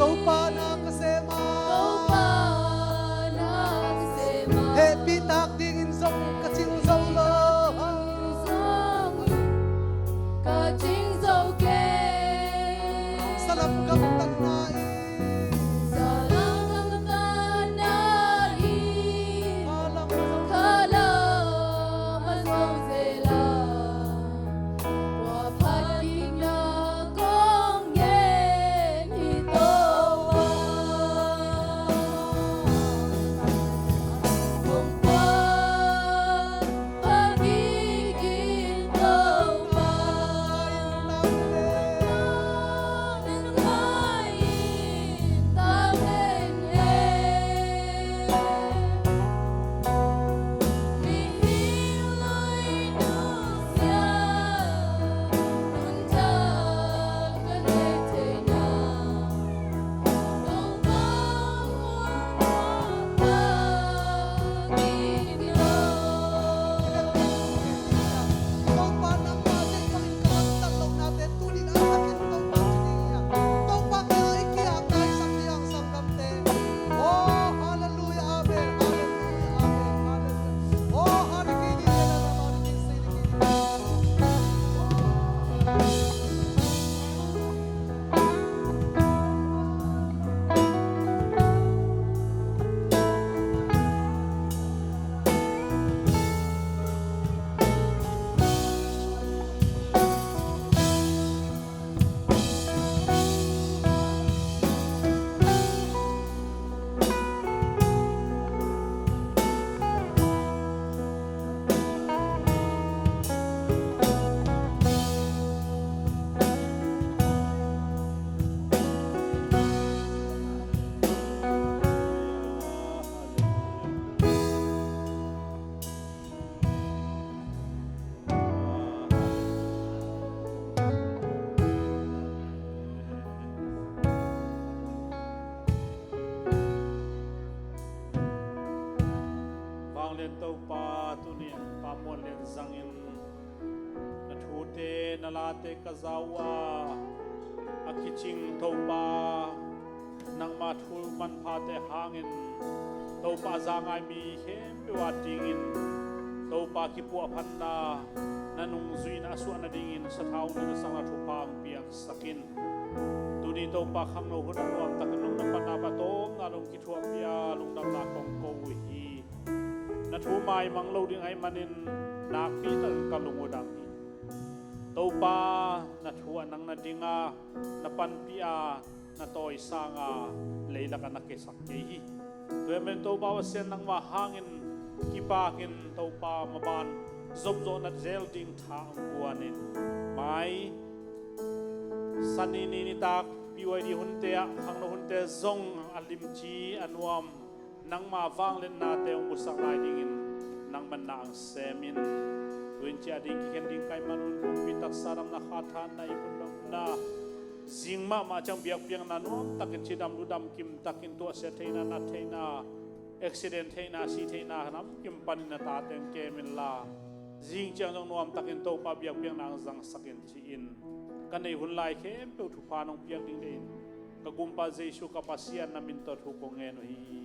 kau pa len tau pa tunin pamon len zangin na thute na late kazawa akiching tau pa nang mathul man phate hangin tau pa zangai mi hem biwatingin tau pa kipu aphanna nanung zuin asu na dingin sa thaung na sang na thupang piang sakin tu ni to pa khang no hu na ta kan nong na pa na pa to na long ki thua pia long dam na kong ko hi na thu mai mang lo ding ai manin na pi ta ka lungu dang hi to pa na thu anang na dinga na pan pia na toy sanga leila ka na ke sak ke hi to men to ba wa sen nang ma hangin ki pa kin to pa ma ban zob zo na zel ding tha buanin mai sanini ni tak piwai di huntea hang no hunte zong alim chi anwam nang ma wang len na te ong usak lai dingin nang man na ang semin tuin chi adi ki ken ding kai manun kum pitak saram na khathan na ibun na zingma ma chang biak piang na nuam takin chi dam lu dam kim takin to se theina na theina accident theina si theina nam kim pan na ta teng kemin la zing chang nong nuam takin to pa biak piang nang zang sakin chi in kan nei hun lai khem pe thu pa nong piang ding den ka gumpa jesu ka pasian na min to thu ko nge no hi